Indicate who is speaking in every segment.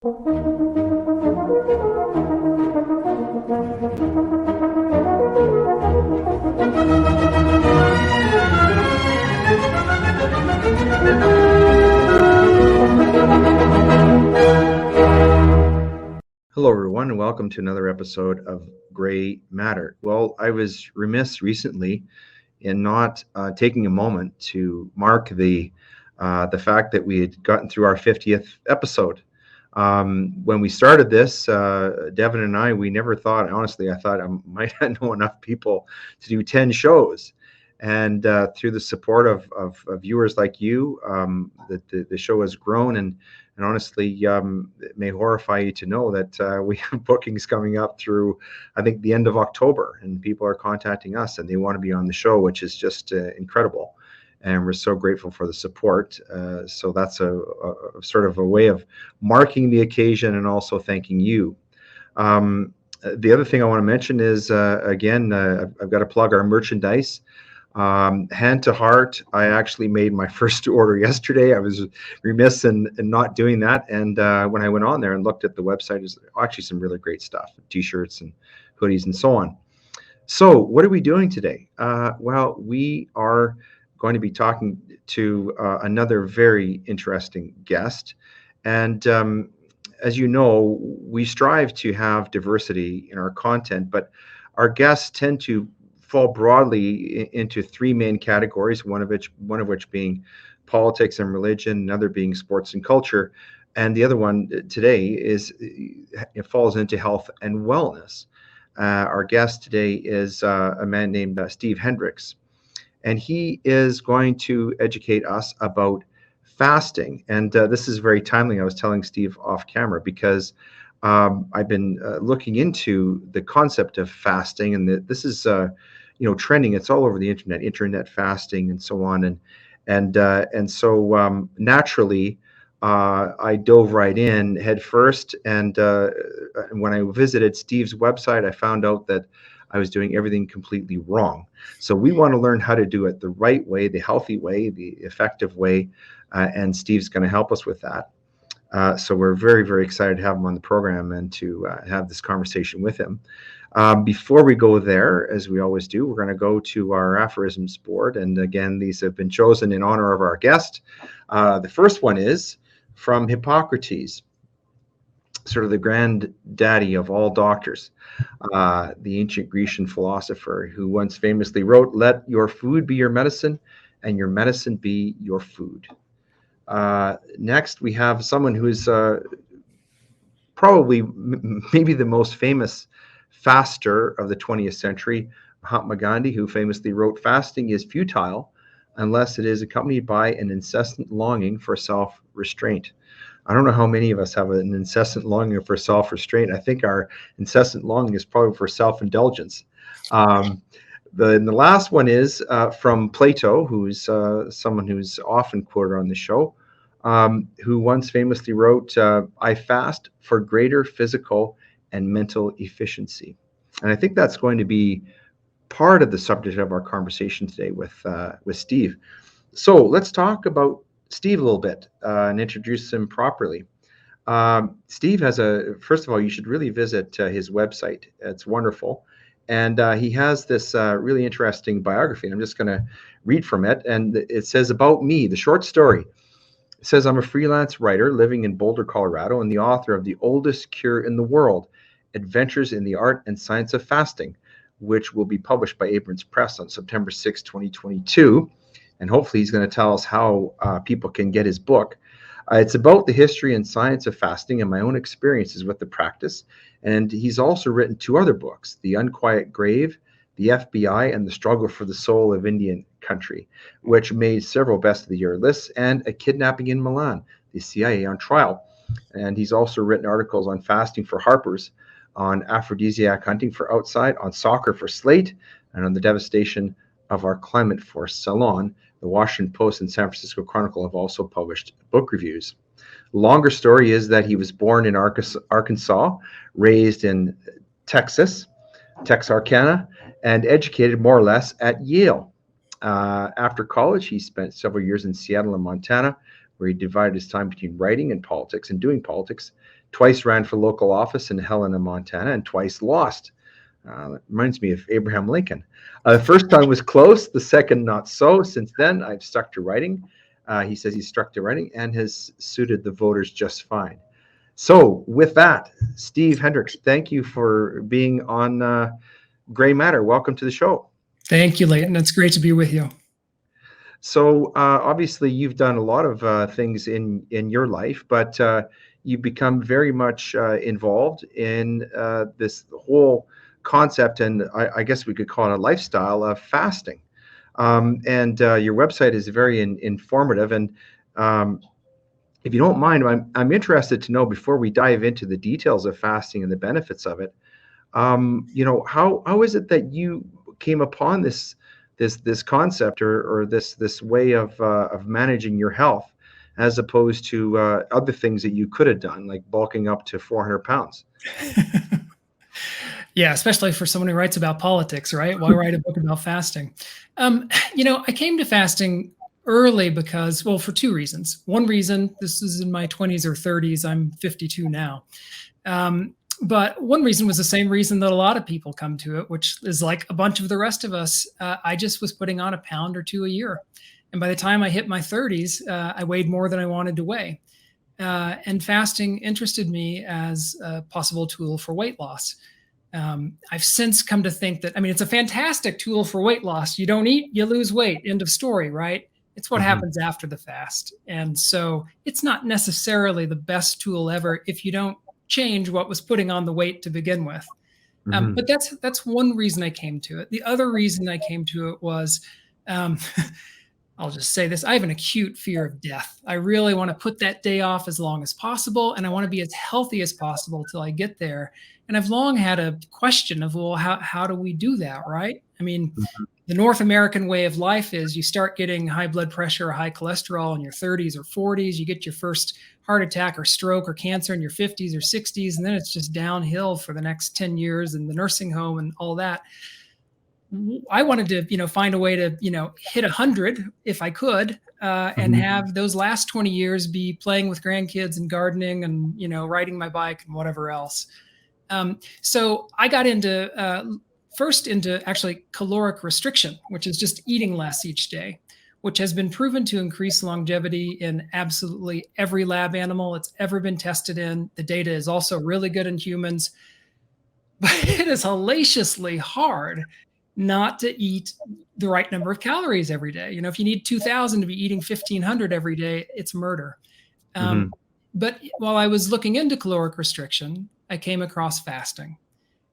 Speaker 1: Hello, everyone, and welcome to another episode of Gray Matter. Well, I was remiss recently in not taking a moment to mark the fact that we had gotten through our 50th episode. When we started this, Devin and I, we never thought, honestly, I thought I might not know enough people to do 10 shows. And through the support of viewers like you, the show has grown. And honestly, it may horrify you to know that we have bookings coming up through, I think, the end of October. And people are contacting us and they want to be on the show, which is just incredible. And we're so grateful for the support. So that's a sort of a way of marking the occasion and also thanking you. The other thing I want to mention is, again, I've got to plug our merchandise. Hand to heart, I actually made my first order yesterday. I was remiss in not doing that. And when I went on there and looked at the website, there's actually some really great stuff, t-shirts and hoodies and so on. So what are we doing today? Well, we are going to be talking to another very interesting guest. And as you know, we strive to have diversity in our content, but our guests tend to fall broadly into three main categories, one of which being politics and religion, another being sports and culture, and the other one today it falls into health and wellness. Our guest today is a man named Steve Hendricks, and he is going to educate us about fasting. And this is very timely. I was telling Steve off camera because I've been looking into the concept of fasting, and this is trending. It's all over the internet fasting and so on. And so naturally, I dove right in head first. And when I visited Steve's website, I found out that I was doing everything completely wrong. So we want to learn how to do it the right way, the healthy way, the effective way. And Steve's going to help us with that. So we're very, very excited to have him on the program and to have this conversation with him. Before we go there, as we always do, we're going to go to our aphorisms board. And again, these have been chosen in honor of our guest. The first one is from Hippocrates, sort of the granddaddy of all doctors, the ancient Grecian philosopher who once famously wrote, "Let your food be your medicine and your medicine be your food." Next, we have someone who is probably maybe the most famous faster of the 20th century, Mahatma Gandhi, who famously wrote, "Fasting is futile unless it is accompanied by an incessant longing for self-restraint." I don't know how many of us have an incessant longing for self-restraint. I think our incessant longing is probably for self-indulgence. The last one is from Plato, who's someone who's often quoted on the show, who once famously wrote, "I fast for greater physical and mental efficiency." And I think that's going to be part of the subject of our conversation today with Steve. So let's talk about Steve a little bit and introduce him properly. Steve has first of all, you should really visit his website. It's wonderful. And he has this really interesting biography. And I'm just going to read from it. And it says, "About me," the short story. It says, "I'm a freelance writer living in Boulder, Colorado, and the author of the oldest cure in the world, Adventures in the Art and Science of Fasting, which will be published by Abrams Press on September 6, 2022. And hopefully he's going to tell us how people can get his book. It's about the history and science of fasting and my own experiences with the practice. And he's also written two other books, The Unquiet Grave, The FBI, and The Struggle for the Soul of Indian Country, which made several best of the year lists, and A Kidnapping in Milan, the CIA on trial. And he's also written articles on fasting for Harper's, on aphrodisiac hunting for Outside, on soccer for Slate, and on the devastation of our climate for Salon. The Washington Post and San Francisco Chronicle have also published book reviews. Longer story is that he was born in Arkansas, raised in Texas, Texarkana, and educated more or less at Yale. After college, he spent several years in Seattle and Montana, where he divided his time between writing and politics and doing politics. twice ran for local office in Helena, Montana, and twice lost. That reminds me of Abraham Lincoln. The first time was close, the second not so. Since then, I've stuck to writing. He says he's stuck to writing and has suited the voters just fine. So with that, Steve Hendricks, thank you for being on Gray Matter. Welcome to the show.
Speaker 2: Thank you, Leighton. It's great to be with you.
Speaker 1: So obviously you've done a lot of things in your life, but you've become very much involved in this whole concept, and I guess we could call it a lifestyle of fasting. And your website is very informative. And if you don't mind, I'm interested to know, before we dive into the details of fasting and the benefits of it, how is it that you came upon this concept or this way of managing your health, as opposed to other things that you could have done, like bulking up to 400 pounds?
Speaker 2: Yeah, especially for someone who writes about politics, right? Why write a book about fasting? I came to fasting early because, well, for two reasons. One reason, this is in my 20s or 30s. I'm 52 now. But one reason was the same reason that a lot of people come to it, which is like a bunch of the rest of us. I just was putting on a pound or two a year. And by the time I hit my 30s, I weighed more than I wanted to weigh. And fasting interested me as a possible tool for weight loss. I've since come to think that, it's a fantastic tool for weight loss. You don't eat, you lose weight. End of story, right? It's what happens after the fast. And so it's not necessarily the best tool ever if you don't change what was putting on the weight to begin with. But that's one reason I came to it. The other reason I came to it was, I'll just say this, I have an acute fear of death. I really want to put that day off as long as possible, and I want to be as healthy as possible till I get there. And I've long had a question of, well, how do we do that, right? The North American way of life is you start getting high blood pressure or high cholesterol in your 30s or 40s. You get your first heart attack or stroke or cancer in your 50s or 60s, and then it's just downhill for the next 10 years in the nursing home and all that. I wanted to, find a way to, hit 100 if I could, and have those last 20 years be playing with grandkids and gardening and, riding my bike and whatever else. So I got first into actually caloric restriction, which is just eating less each day, which has been proven to increase longevity in absolutely every lab animal it's ever been tested in. The data is also really good in humans, but it is hellaciously hard not to eat the right number of calories every day. If you need 2,000 to be eating 1,500 every day, it's murder. But while I was looking into caloric restriction, I came across fasting.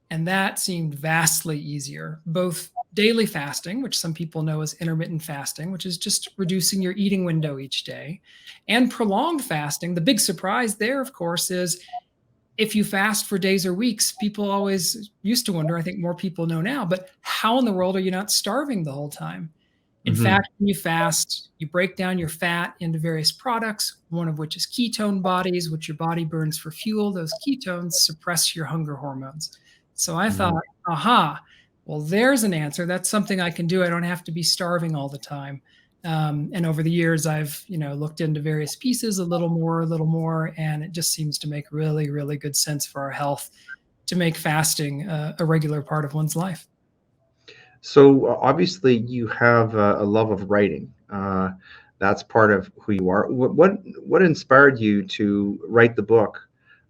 Speaker 2: And that seemed vastly easier, both daily fasting, which some people know as intermittent fasting, which is just reducing your eating window each day, and prolonged fasting. The big surprise there, of course, is if you fast for days or weeks, people always used to wonder, I think more people know now, but how in the world are you not starving the whole time? In fact, when you fast, you break down your fat into various products, one of which is ketone bodies, which your body burns for fuel. Those ketones suppress your hunger hormones. So I thought, well, there's an answer. That's something I can do. I don't have to be starving all the time. And over the years, I've, looked into various pieces a little more, and it just seems to make really, really good sense for our health to make fasting a regular part of one's life.
Speaker 1: So obviously you have a love of writing. That's part of who you are. What inspired you to write the book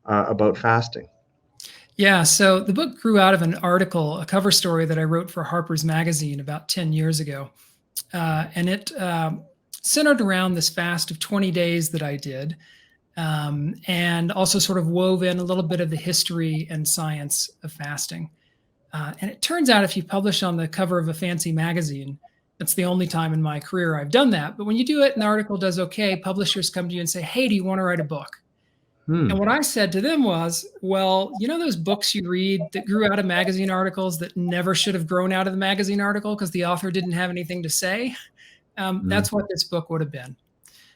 Speaker 1: about fasting?
Speaker 2: Yeah, so the book grew out of an article, a cover story that I wrote for Harper's Magazine about 10 years ago. And it centered around this fast of 20 days that I did, and also sort of wove in a little bit of the history and science of fasting. And it turns out if you publish on the cover of a fancy magazine, that's the only time in my career I've done that. But when you do it and the article does okay, publishers come to you and say, hey, do you want to write a book? And what I said to them was, well, those books you read that grew out of magazine articles that never should have grown out of the magazine article because the author didn't have anything to say? That's what this book would have been.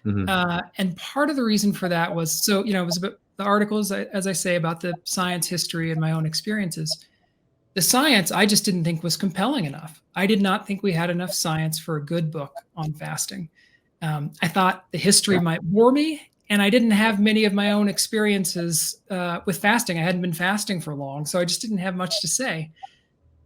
Speaker 2: And part of the reason for that was, it was about the articles, as I say, about the science, history, and my own experiences. The science, I just didn't think was compelling enough. I did not think we had enough science for a good book on fasting. I thought the history might bore me, And I didn't have many of my own experiences with fasting. I hadn't been fasting for long, so I just didn't have much to say.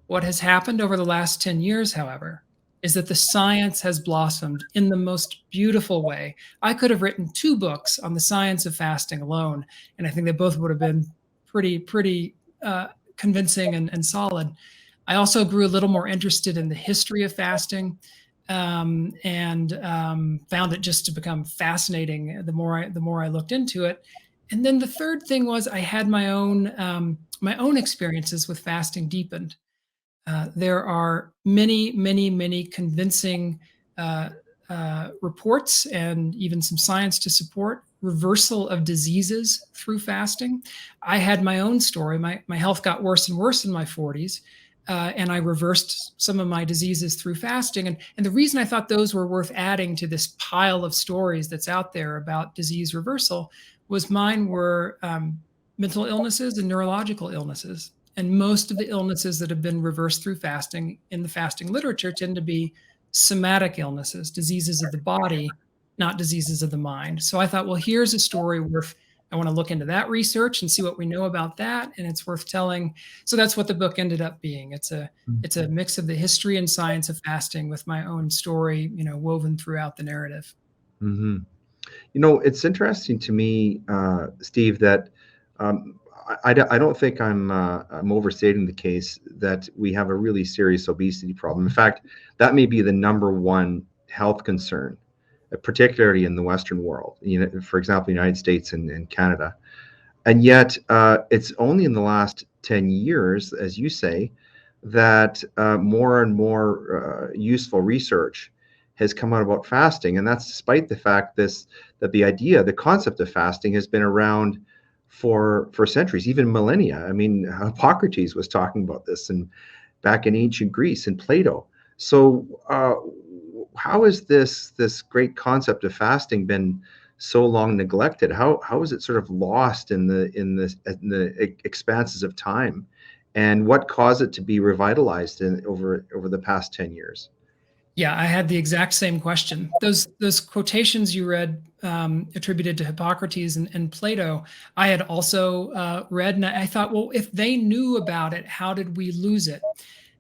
Speaker 2: What has happened over the last 10 years, however, is that the science has blossomed in the most beautiful way. I could have written 2 books on the science of fasting alone, and I think they both would have been pretty convincing and solid. I also grew a little more interested in the history of fasting, and found it just to become fascinating the more I looked into it. And then the third thing was I had my own experiences with fasting deepened. There are many, many, many convincing uh, reports and even some science to support reversal of diseases through fasting. I had my own story. My health got worse and worse in my 40s, and I reversed some of my diseases through fasting. And the reason I thought those were worth adding to this pile of stories that's out there about disease reversal was mine were mental illnesses and neurological illnesses. And most of the illnesses that have been reversed through fasting in the fasting literature tend to be somatic illnesses, diseases of the body, not diseases of the mind. So I thought, well, here's a story worth, I want to look into that research and see what we know about that. And it's worth telling. So that's what the book ended up being. It's a mix of the history and science of fasting with my own story, woven throughout the narrative.
Speaker 1: Hmm. It's interesting to me, Steve, that um, I don't think I'm overstating the case that we have a really serious obesity problem. In fact, that may be the number one health concern, particularly in the Western world. For example, the United States and Canada. And yet, it's only in the last 10 years, as you say, that more and more useful research has come out about fasting. And that's despite the fact that the concept of fasting has been around for centuries, even millennia. I mean, Hippocrates was talking about this and back in ancient Greece and Plato. So how has this great concept of fasting been so long neglected? How is it sort of lost in the expanses of time, and what caused it to be revitalized over the past 10 years?
Speaker 2: Yeah, I had the exact same question. Those quotations you read attributed to Hippocrates and Plato, I had also read, and I thought, well, if they knew about it, how did we lose it?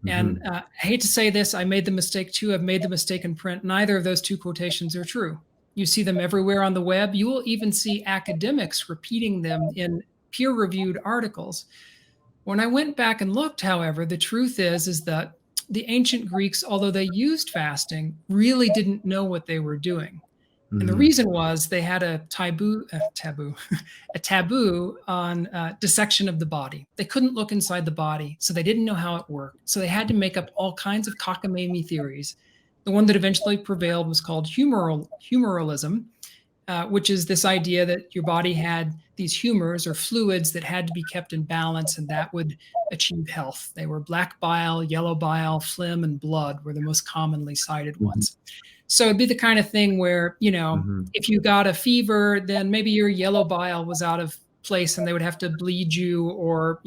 Speaker 2: And
Speaker 1: Hmm.
Speaker 2: I hate to say this, I made the mistake too. I've made the mistake in print. Neither of those 2 quotations are true. You see them everywhere on the web. You will even see academics repeating them in peer-reviewed articles. When I went back and looked, however, the truth is that the ancient Greeks, although they used fasting, really didn't know what they were doing. And the
Speaker 1: Hmm.
Speaker 2: reason was they had a taboo, a taboo on dissection of the body. They couldn't look inside the body, so they didn't know how it worked. So they had to make up all kinds of cockamamie theories. The one that eventually prevailed was called humoralism, which is this idea that your body had these humors or fluids that had to be kept in balance, and that would achieve health. They were black bile, yellow bile, phlegm, and blood were the most commonly cited
Speaker 1: Hmm.
Speaker 2: ones. So it'd be the kind of thing where,
Speaker 1: Hmm.
Speaker 2: if you got a fever, then maybe your yellow bile was out of place and they would have to bleed you or,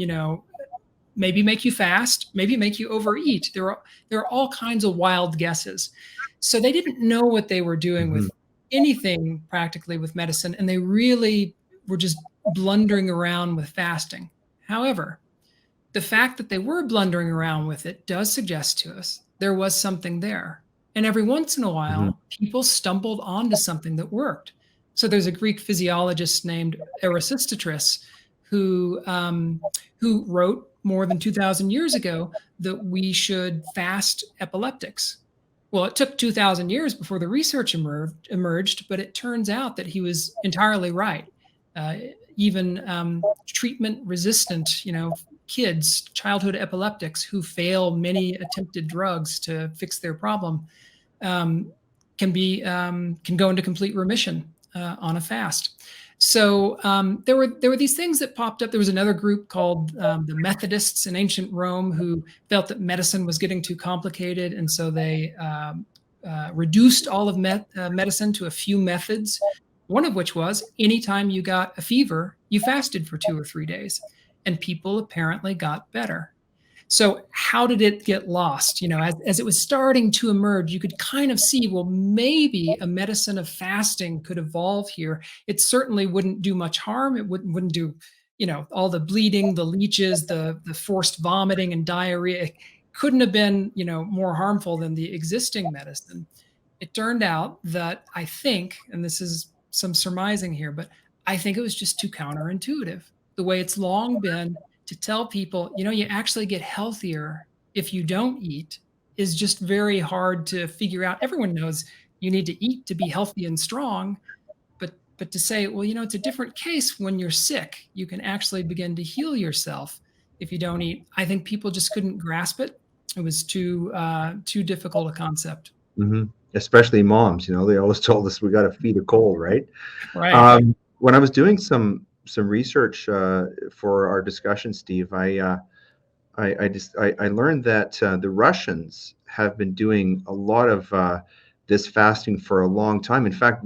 Speaker 2: maybe make you fast, maybe make you overeat. There are all kinds of wild guesses. So they didn't know what they were doing
Speaker 1: Hmm.
Speaker 2: with anything practically with medicine, and they really were just blundering around with fasting. However, the fact that they were blundering around with it does suggest to us there was something there. And every once in a
Speaker 1: Hmm.
Speaker 2: while, people stumbled onto something that worked. So there's a Greek physiologist named Erasistratus who who wrote more than 2,000 years ago that we should fast epileptics. Well, it took 2,000 years before the research emerged, but it turns out that he was entirely right. Uh, even treatment resistant, kids, childhood epileptics who fail many attempted drugs to fix their problem, um, can go into complete remission on a fast. So there were these things that popped up. There was another group called the Methodists in ancient Rome who felt that medicine was getting too complicated, and so they reduced all of medicine to a few methods. One of which was anytime you got a fever, you fasted for 2 or 3 days, and people apparently got better. So how did it get lost? As it was starting to emerge, you could kind of see, well, maybe a medicine of fasting could evolve here. It certainly wouldn't do much harm. It wouldn't do, all the bleeding, the leeches, the forced vomiting and diarrhea. It couldn't have been, more harmful than the existing medicine. It turned out that I think, and this is some surmising here, but I think it was just too counterintuitive. The way it's long been to tell people, you actually get healthier if you don't eat is just very hard to figure out. Everyone knows you need to eat to be healthy and strong, but to say, well, it's a different case when you're sick. You can actually begin to heal yourself if you don't eat. I think people just couldn't grasp it. It was too difficult a concept.
Speaker 1: Hmm. Especially moms, they always told us we got to feed a cold, right?
Speaker 2: Right.
Speaker 1: When I was doing some research for our discussion, Steve, I learned that the Russians have been doing a lot of this fasting for a long time. In fact,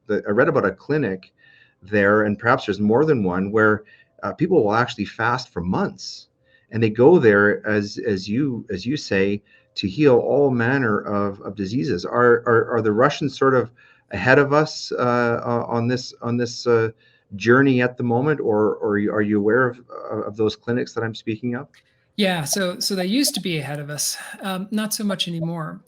Speaker 1: I read about a clinic there, and perhaps there's more than one, where people will actually fast for months, and they go there as you say, to heal all manner of diseases. Are the Russians sort of ahead of us on this journey at the moment, or are you aware of those clinics that I'm speaking of?
Speaker 2: Yeah, so they used to be ahead of us, not so much anymore.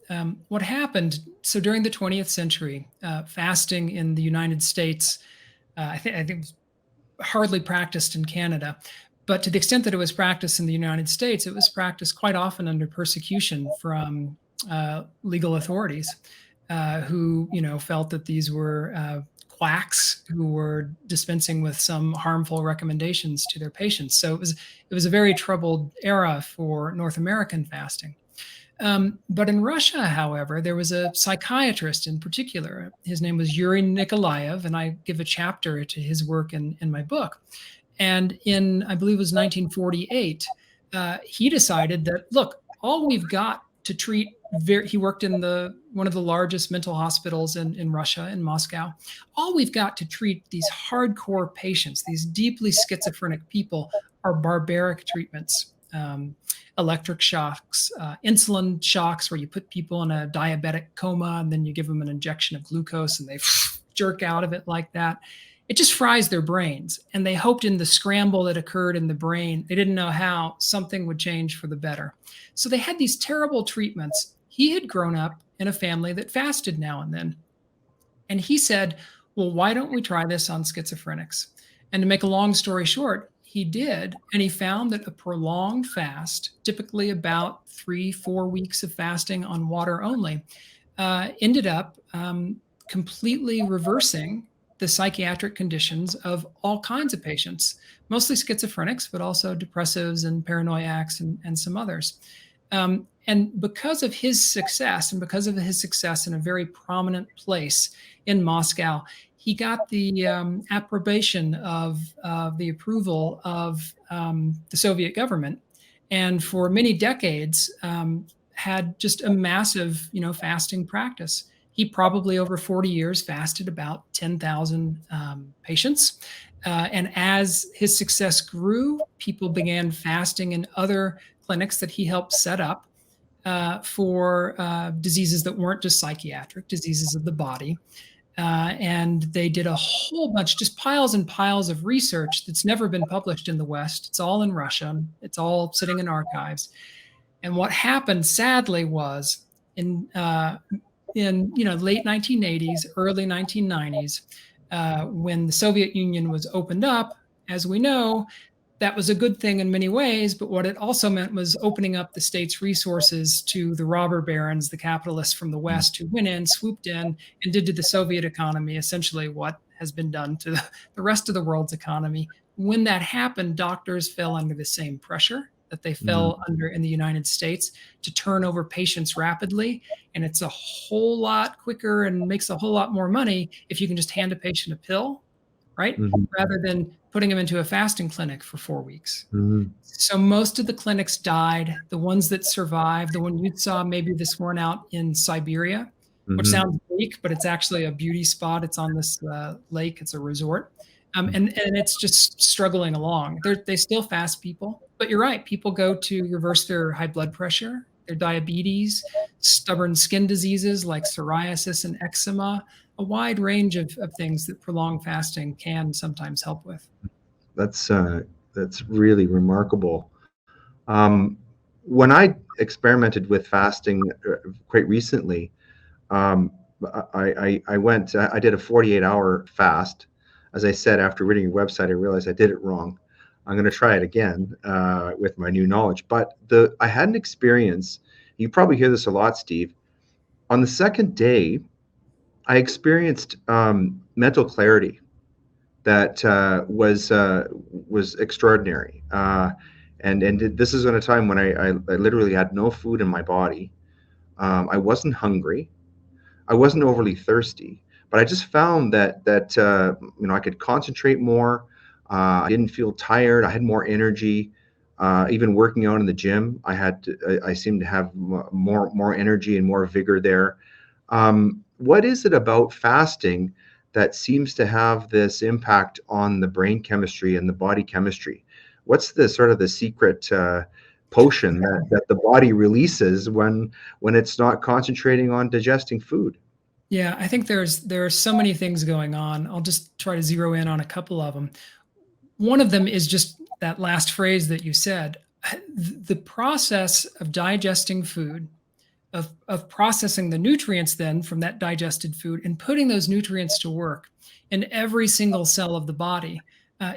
Speaker 2: What happened? So during the 20th century, fasting in the United States, I think it was hardly practiced in Canada, but to the extent that it was practiced in the United States, it was practiced quite often under persecution from legal authorities who felt that these were quacks who were dispensing with some harmful recommendations to their patients. So it was a very troubled era for North American fasting. But in Russia, however, there was a psychiatrist in particular. His name was Yuri Nikolaev, and I give a chapter to his work in my book. And in, I believe it was 1948, he decided that, look, all we've got to treat, he worked in one of the largest mental hospitals in Russia, in Moscow. All we've got to treat these hardcore patients, these deeply schizophrenic people, are barbaric treatments. Electric shocks, insulin shocks, where you put people in a diabetic coma and then you give them an injection of glucose and they jerk out of it like that. It just fries their brains. And they hoped in the scramble that occurred in the brain, they didn't know how something would change for the better. So they had these terrible treatments. He had grown up in a family that fasted now and then. And he said, well, why don't we try this on schizophrenics? And to make a long story short, he did, and he found that a prolonged fast, typically about 3-4 weeks of fasting on water only, ended up completely reversing the psychiatric conditions of all kinds of patients, mostly schizophrenics, but also depressives and paranoiacs and some others. And because of his success, and because of his success in a very prominent place in Moscow, he got the approbation of the approval of the Soviet government, and for many decades had just a massive, fasting practice. He probably over 40 years fasted about 10,000 patients. And as his success grew, people began fasting in other clinics that he helped set up for diseases that weren't just psychiatric, diseases of the body. And they did a whole bunch, just piles and piles of research that's never been published in the West. It's all in Russia. It's all sitting in archives. And what happened, sadly, was in late 1980s, early 1990s, when the Soviet Union was opened up, as we know, that was a good thing in many ways, but what it also meant was opening up the state's resources to the robber barons, the capitalists from the West, who went in, swooped in, and did to the Soviet economy essentially what has been done to the rest of the world's economy. When that happened, doctors fell under the same pressure that they fell under in the United States to turn over patients rapidly. And it's a whole lot quicker and makes a whole lot more money if you can just hand a patient a pill, right?
Speaker 1: Mm-hmm.
Speaker 2: Rather than putting them into a fasting clinic for 4 weeks.
Speaker 1: Mm-hmm.
Speaker 2: So most of the clinics died. The ones that survived, the one you saw, maybe this one out in Siberia, which sounds bleak, but it's actually a beauty spot. It's on this lake. It's a resort. and it's just struggling along. They still fast people, but you're right. People go to reverse their high blood pressure, their diabetes, stubborn skin diseases like psoriasis and eczema, a wide range of things that prolonged fasting can sometimes help with.
Speaker 1: That's really remarkable. Um, when I experimented with fasting quite recently, um, I did a 48-hour fast. As I said, after reading your website, I realized I did it wrong. I'm going to try it again with my new knowledge. But I had an experience. You probably hear this a lot, Steve. On the second day, I experienced mental clarity that was extraordinary. And this is at a time when I literally had no food in my body. I wasn't hungry. I wasn't overly thirsty, but I just found that I could concentrate more. I didn't feel tired. I had more energy. Even working out in the gym, I seemed to have more energy and more vigor there. What is it about fasting that seems to have this impact on the brain chemistry and the body chemistry? What's the sort of the secret potion that the body releases when it's not concentrating on digesting food?
Speaker 2: Yeah, I think there are so many things going on. I'll just try to zero in on a couple of them. One of them is just that last phrase that you said. The process of digesting food, of processing the nutrients then from that digested food and putting those nutrients to work in every single cell of the body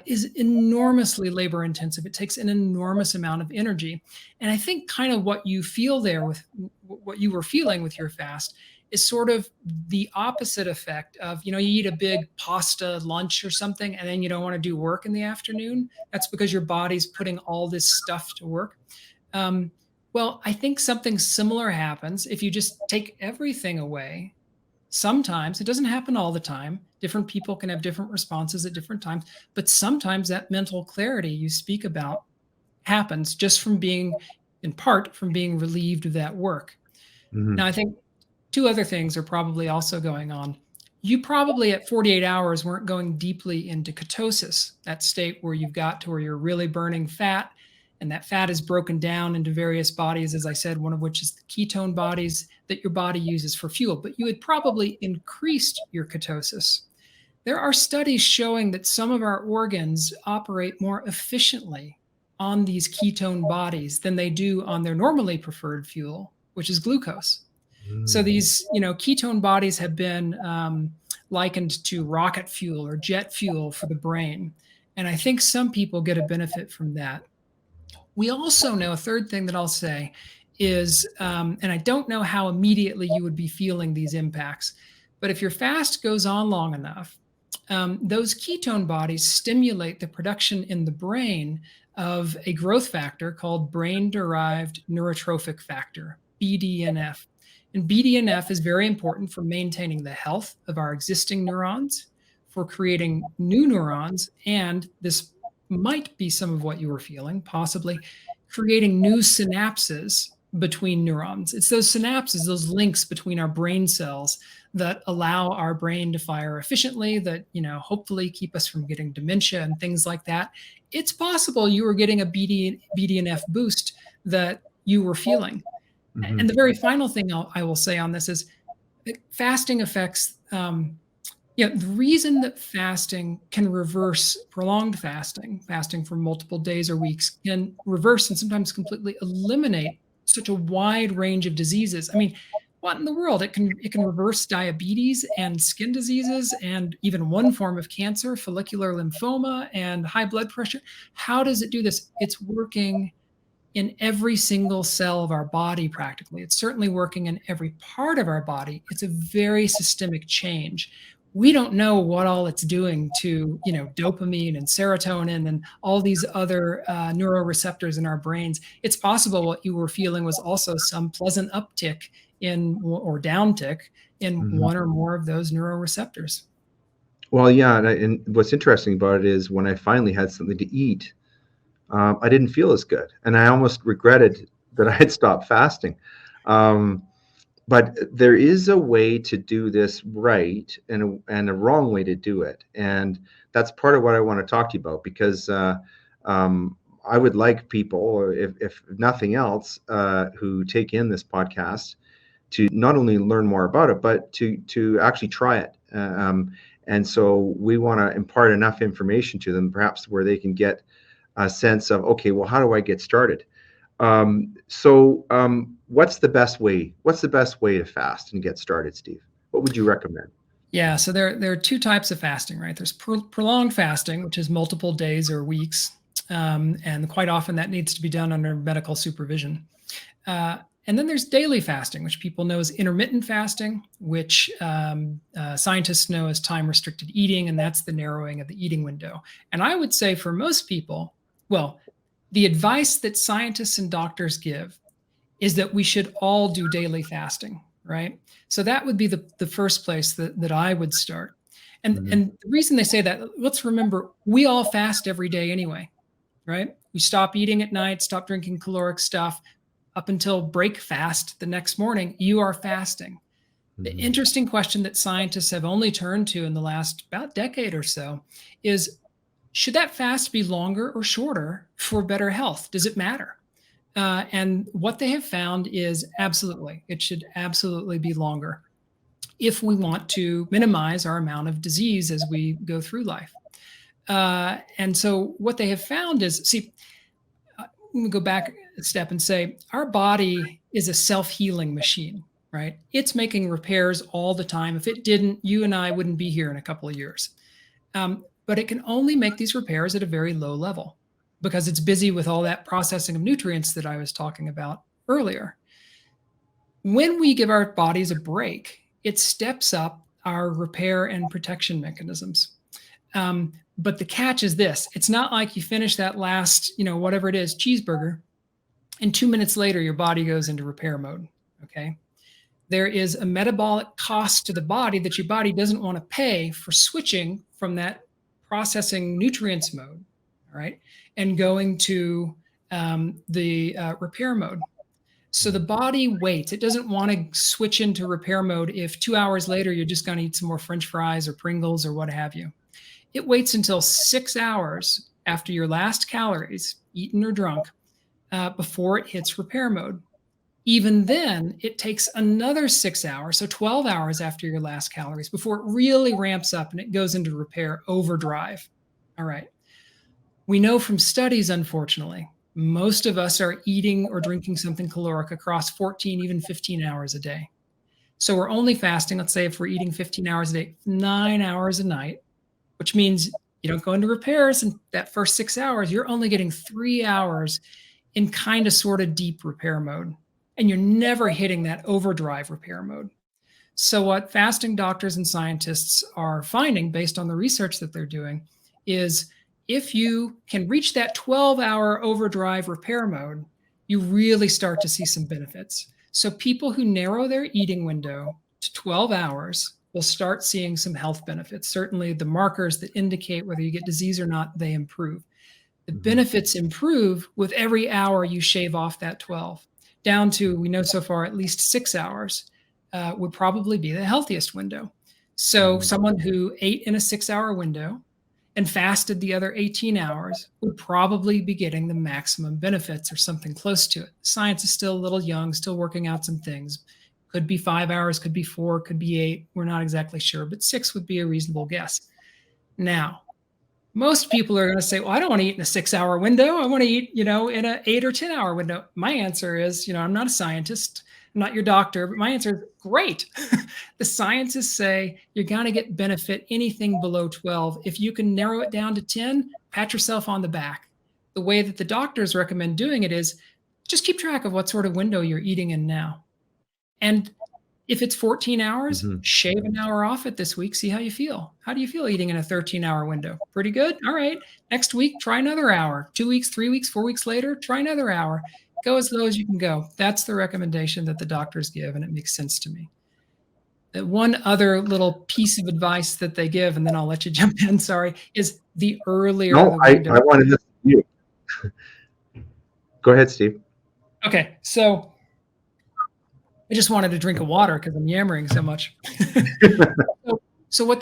Speaker 2: is enormously labor intensive. It takes an enormous amount of energy. And I think kind of what you feel there with what you were feeling with your fast is sort of the opposite effect of, you eat a big pasta lunch or something, and then you don't want to do work in the afternoon. That's because your body's putting all this stuff to work. Um, well, I think something similar happens if you just take everything away. Sometimes it doesn't happen all the time. Different people can have different responses at different times, but sometimes that mental clarity you speak about happens just from being, in part, from being relieved of that work.
Speaker 1: Mhm.
Speaker 2: Now, I think two other things are probably also going on. You probably at 48 hours weren't going deeply into ketosis, that state where you've got to where you're really burning fat, and that fat is broken down into various bodies, as I said, one of which is the ketone bodies that your body uses for fuel. But you had probably increased your ketosis. There are studies showing that some of our organs operate more efficiently on these ketone bodies than they do on their normally preferred fuel, which is glucose. So
Speaker 1: Mm.
Speaker 2: these, ketone bodies have been likened to rocket fuel or jet fuel for the brain. And I think some people get a benefit from that. We also know a third thing that I'll say is, and I don't know how immediately you would be feeling these impacts, but if your fast goes on long enough, those ketone bodies stimulate the production in the brain of a growth factor called brain derived neurotrophic factor, BDNF. And BDNF is very important for maintaining the health of our existing neurons, for creating new neurons, and this might be some of what you were feeling, possibly creating new synapses between neurons. It's those synapses, those links between our brain cells that allow our brain to fire efficiently, that, hopefully keep us from getting dementia and things like that. It's possible you were getting a BDNF boost that you were feeling.
Speaker 1: Mhm.
Speaker 2: And the very final thing I will say on this is fasting affects, the reason that fasting can reverse prolonged fasting for multiple days or weeks can reverse and sometimes completely eliminate such a wide range of diseases. I mean, what in the world? It can reverse diabetes and skin diseases and even one form of cancer, follicular lymphoma and high blood pressure. How does it do this? It's working in every single cell of our body practically. It's certainly working in every part of our body. It's a very systemic change. We don't know what all it's doing to, dopamine and serotonin and all these other neuroreceptors in our brains. It's possible what you were feeling was also some pleasant uptick in or downtick in
Speaker 1: Mhm.
Speaker 2: one or more of those neuroreceptors.
Speaker 1: Well, yeah, and what's interesting about it is when I finally had something to eat, I didn't feel as good, and I almost regretted that I had stopped fasting. Um, but there is a way to do this right and a wrong way to do it. And that's part of what I want to talk to you about, because I would like people, if nothing else, who take in this podcast, to not only learn more about it, but to actually try it. And so we want to impart enough information to them, perhaps where they can get a sense of, okay, well, how do I get started? What's the best way? What's the best way to fast and get started, Steve? What would you recommend?
Speaker 2: Yeah, so there are two types of fasting, right? There's prolonged fasting, which is multiple days or weeks, and quite often that needs to be done under medical supervision. And then there's daily fasting, which people know as intermittent fasting, which scientists know as time-restricted eating, and that's the narrowing of the eating window. And I would say for most people, well, the advice that scientists and doctors give is that we should all do daily fasting, right? So that would be the first place that I would start. And the reason they say that, let's remember, we all fast every day anyway, right? We stop eating at night, stop drinking caloric stuff, up until break fast the next morning, you are fasting. The interesting question that scientists have only turned to in the last about decade or so is, should that fast be longer or shorter for better health? Does it matter? And what they have found is absolutely, it should absolutely be longer if we want to minimize our amount of disease as we go through life. And so what they have found is, see, let me go back a step and say, our body is a self-healing machine, right? It's making repairs all the time. If it didn't, you and I wouldn't be here in a couple of years. But it can only make these repairs at a very low level because it's busy with all that processing of nutrients that I was talking about earlier. When we give our bodies a break, it steps up our repair and protection mechanisms. But the catch is this: it's not like you finish that last, whatever it is, cheeseburger, and 2 minutes later, your body goes into repair mode, okay? There is a metabolic cost to the body that your body doesn't want to pay for switching from that processing nutrients mode, all right, and going to the repair mode. So the body waits. It doesn't want to switch into repair mode if 2 hours later, you're just going to eat some more French fries or Pringles or what have you. It waits until 6 hours after your last calories, eaten or drunk, before it hits repair mode. Even then, it takes another 6 hours, so 12 hours after your last calories, before it really ramps up and it goes into repair overdrive. All right. We know from studies, unfortunately, most of us are eating or drinking something caloric across 14, even 15 hours a day. So we're only fasting, let's say if we're eating 15 hours a day, 9 hours a night, which means you don't go into repairs in that first 6 hours. You're only getting 3 hours in kind of sort of deep repair mode. And you're never hitting that overdrive repair mode. So what fasting doctors and scientists are finding based on the research that they're doing is if you can reach that 12-hour overdrive repair mode, you really start to see some benefits. So people who narrow their eating window to 12 hours will start seeing some health benefits. Certainly the markers that indicate whether you get disease or not, they improve. The benefits improve with every hour you shave off that 12. Down to, we know so far, at least 6 hours would probably be the healthiest window. So someone who ate in a 6-hour window and fasted the other 18 hours would probably be getting the maximum benefits or something close to it. Science is still a little young, still working out some things. Could be 5 hours, could be 4, could be 8. We're not exactly sure, but 6 would be a reasonable guess. Now, most people are going to say, well, I don't want to eat in a 6-hour window. I want to eat, in an 8 or 10-hour window. My answer is, I'm not a scientist. I'm not your doctor, but my answer is great. The scientists say you're going to get benefit anything below 12. If you can narrow it down to 10, pat yourself on the back. The way that the doctors recommend doing it is just keep track of what sort of window you're eating in now. And if it's 14 hours, shave an hour off it this week. See how you feel. How do you feel eating in a 13-hour window? Pretty good? All right. Next week, try another hour. 2 weeks, 3 weeks, 4 weeks later, try another hour. Go as low as you can go. That's the recommendation that the doctors give, and it makes sense to me. One other little piece of advice that they give, and then I'll let you jump in, sorry, is the earlier the window.
Speaker 1: I wanted to listen to you. Go ahead, Steve.
Speaker 2: Okay, so I just wanted to drink of water because I'm yammering so much. So what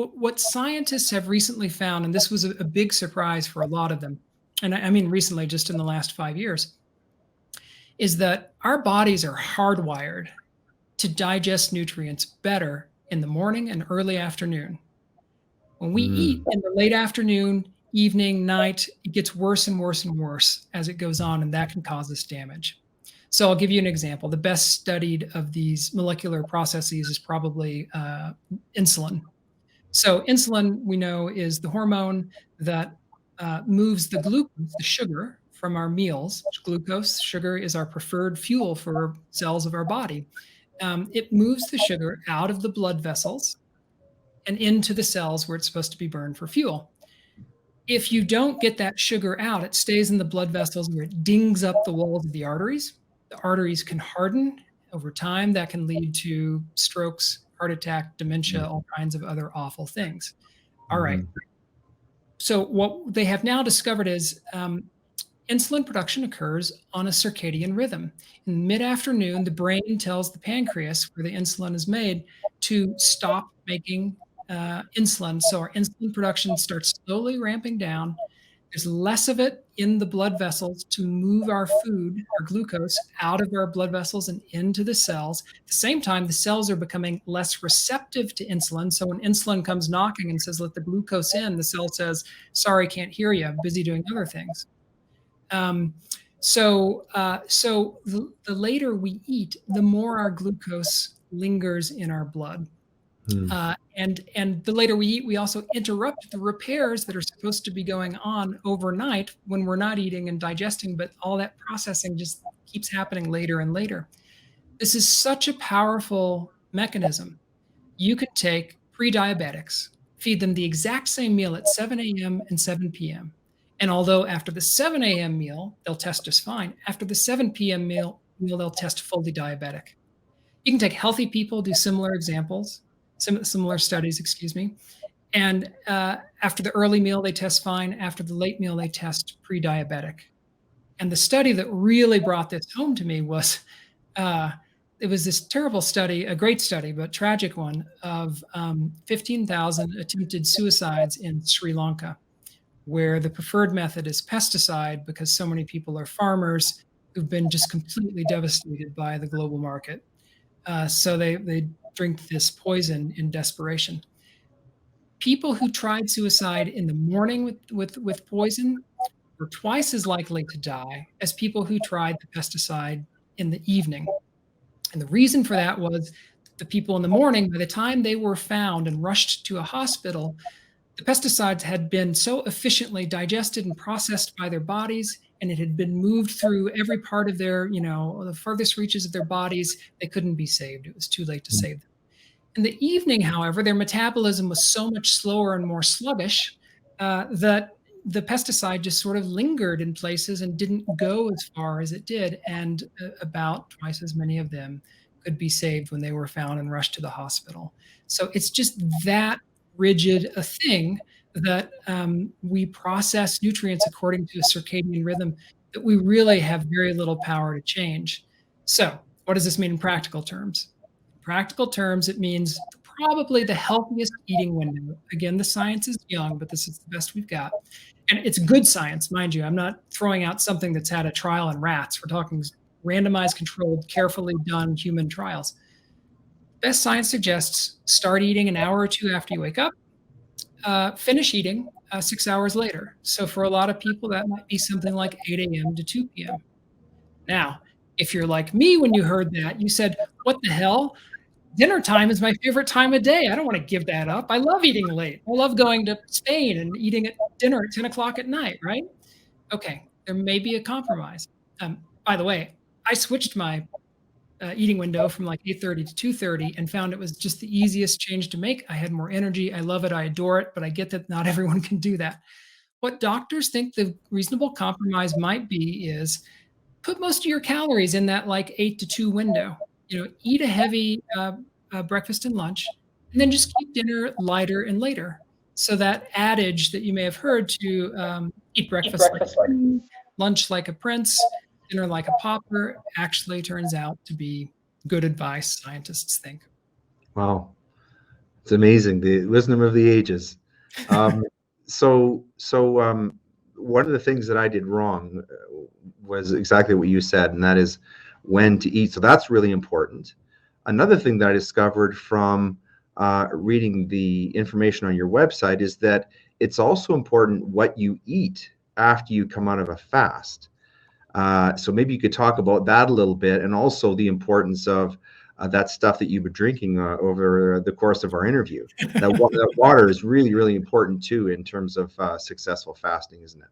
Speaker 2: what scientists have recently found, and this was a big surprise for a lot of them, and I mean recently, just in the last 5 years, is that our bodies are hardwired to digest nutrients better in the morning and early afternoon. When we eat
Speaker 1: Mm.
Speaker 2: in the late afternoon, evening, night, it gets worse and worse and worse as it goes on, and that can cause us damage. So I'll give you an example. The best studied of these molecular processes is probably insulin. So insulin, we know, is the hormone that moves the glucose, the sugar, from our meals. Glucose, sugar, is our preferred fuel for cells of our body. It moves the sugar out of the blood vessels and into the cells where it's supposed to be burned for fuel. If you don't get that sugar out, it stays in the blood vessels where it dings up the walls of the arteries. The arteries can harden over time. That can lead to strokes, heart attack, dementia, all kinds of other awful things. All right.
Speaker 1: Mhm.
Speaker 2: So, what they have now discovered is insulin production occurs on a circadian rhythm. In mid afternoon, the brain tells the pancreas, where the insulin is made, to stop making insulin. So our insulin production starts slowly ramping down. There's less of it in the blood vessels to move our food, our glucose, out of our blood vessels and into the cells. At the same time, the cells are becoming less receptive to insulin. So when insulin comes knocking and says, let the glucose in, the cell says, sorry, can't hear you. I'm busy doing other things. So the later we eat, the more our glucose lingers in our blood.
Speaker 1: Mm.
Speaker 2: And the later we eat, we also interrupt the repairs that are supposed to be going on overnight when we're not eating and digesting, but all that processing just keeps happening later and later. This is such a powerful mechanism. You could take pre-diabetics, feed them the exact same meal at 7 a.m. and 7 p.m. And although after the 7 a.m. meal, they'll test just fine, after the 7 p.m. meal, they'll test fully diabetic. You can take healthy people, do similar examples, similar studies, excuse me. And after the early meal, they test fine. After the late meal, they test pre-diabetic. And the study that really brought this home to me was it was this terrible study, a great study, but tragic one, of 15,000 attempted suicides in Sri Lanka, where the preferred method is pesticide because so many people are farmers who've been just completely devastated by the global market. So they drink this poison in desperation. People who tried suicide in the morning with poison were twice as likely to die as people who tried the pesticide in the evening. And the reason for that was the people in the morning, by the time they were found and rushed to a hospital, the pesticides had been so efficiently digested and processed by their bodies, and it had been moved through every part of their, the furthest reaches of their bodies, they couldn't be saved. It was too late to save them. In the evening, however, their metabolism was so much slower and more sluggish that the pesticide just sort of lingered in places and didn't go as far as it did. And about twice as many of them could be saved when they were found and rushed to the hospital. So it's just that rigid a thing that we process nutrients according to a circadian rhythm that we really have very little power to change. So, what does this mean in practical terms? In practical terms, it means probably the healthiest eating window. Again, the science is young, but this is the best we've got. And it's good science, mind you. I'm not throwing out something that's had a trial in rats. We're talking randomized, controlled, carefully done human trials. Best science suggests start eating an hour or two after you wake up, finish eating 6 hours later. So for a lot of people, that might be something like 8 a.m. to 2 p.m. Now, if you're like me, when you heard that, you said, what the hell? Dinner time is my favorite time of day. I don't want to give that up. I love eating late. I love going to Spain and eating at dinner at 10 o'clock at night, right? Okay, there may be a compromise. By the way, I switched my eating window from like 8:30 to 2:30 and found it was just the easiest change to make. I had more energy. I love it. I adore it, but I get that not everyone can do that. What doctors think the reasonable compromise might be is put most of your calories in that like 8 to 2 window. Eat a heavy breakfast and lunch, and then just keep dinner lighter and later. So that adage that you may have heard to eat breakfast like a king, lunch like a prince, dinner like a pauper actually turns out to be good advice, scientists think.
Speaker 1: Wow. It's amazing, the wisdom of the ages. Um, one of the things that I did wrong was exactly what you said, and that is when to eat. So that's really important. Another thing that I discovered from reading the information on your website is that it's also important what you eat after you come out of a fast. So maybe you could talk about that a little bit, and also the importance of that stuff that you've been drinking over the course of our interview. That water is really, really important too in terms of successful fasting, isn't it?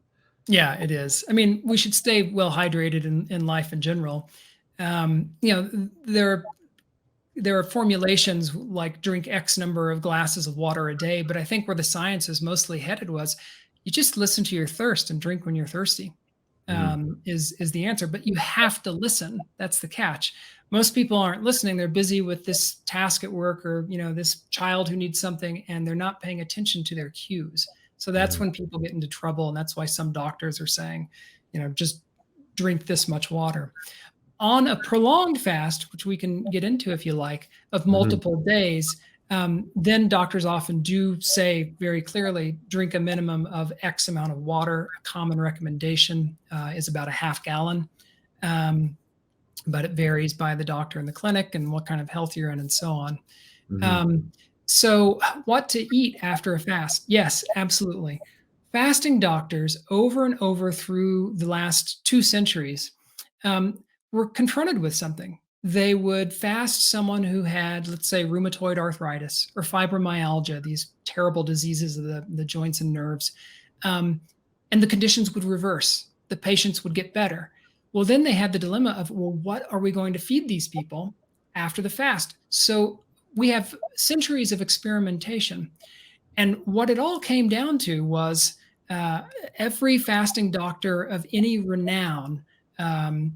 Speaker 2: Yeah, it is. I mean, we should stay well hydrated in life in general. You know, there are formulations like drink X number of glasses of water a day, but I think where the science is mostly headed was you just listen to your thirst and drink when you're thirsty.
Speaker 1: Mhm.
Speaker 2: Is the answer, but you have to listen. That's the catch. Most people aren't listening. They're busy with this task at work, or this child who needs something, and they're not paying attention to their cues. So that's
Speaker 1: Mhm.
Speaker 2: when people get into trouble, and that's why some doctors are saying, just drink this much water. On a prolonged fast, which we can get into if you like, of
Speaker 1: Mhm.
Speaker 2: multiple days, then doctors often do say very clearly, drink a minimum of X amount of water. A common recommendation is about a half gallon, um, but it varies by the doctor in the clinic and what kind of health you're in and so on.
Speaker 1: Mhm.
Speaker 2: Um, so, what to eat after a fast? Yes, absolutely. Fasting doctors over and over through the last 2 centuries um, were confronted with something. They would fast someone who had, let's say, rheumatoid arthritis or fibromyalgia, these terrible diseases of the joints and nerves, um, and the conditions would reverse. The patients would get better. Well, then they had the dilemma of, well, what are we going to feed these people after the fast? So we have centuries of experimentation. And what it all came down to was uh, every fasting doctor of any renown, um,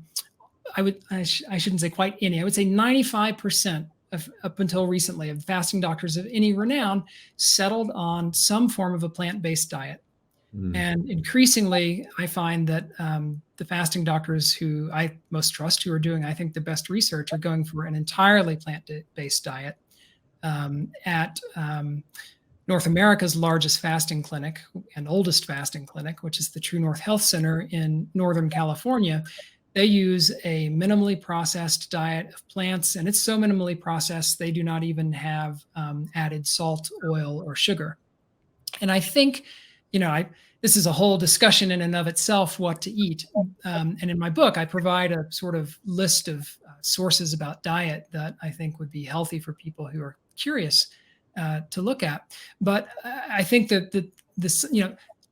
Speaker 2: I shouldn't say quite any, I would say 95% of, up until recently, of fasting doctors of any renown settled on some form of a plant-based diet.
Speaker 1: Mhm.
Speaker 2: And increasingly, I find that the fasting doctors who I most trust, who are doing, I think, the best research, are going for an entirely plant-based diet. At North America's largest fasting clinic and oldest fasting clinic, which is the True North Health Center in Northern California, they use a minimally processed diet of plants, and it's so minimally processed they do not even have added salt, oil, or sugar. And I think, this is a whole discussion in and of itself, what to eat. And in my book, I provide a sort of list of sources about diet that I think would be healthy for people who are curious to look at. But I think that this,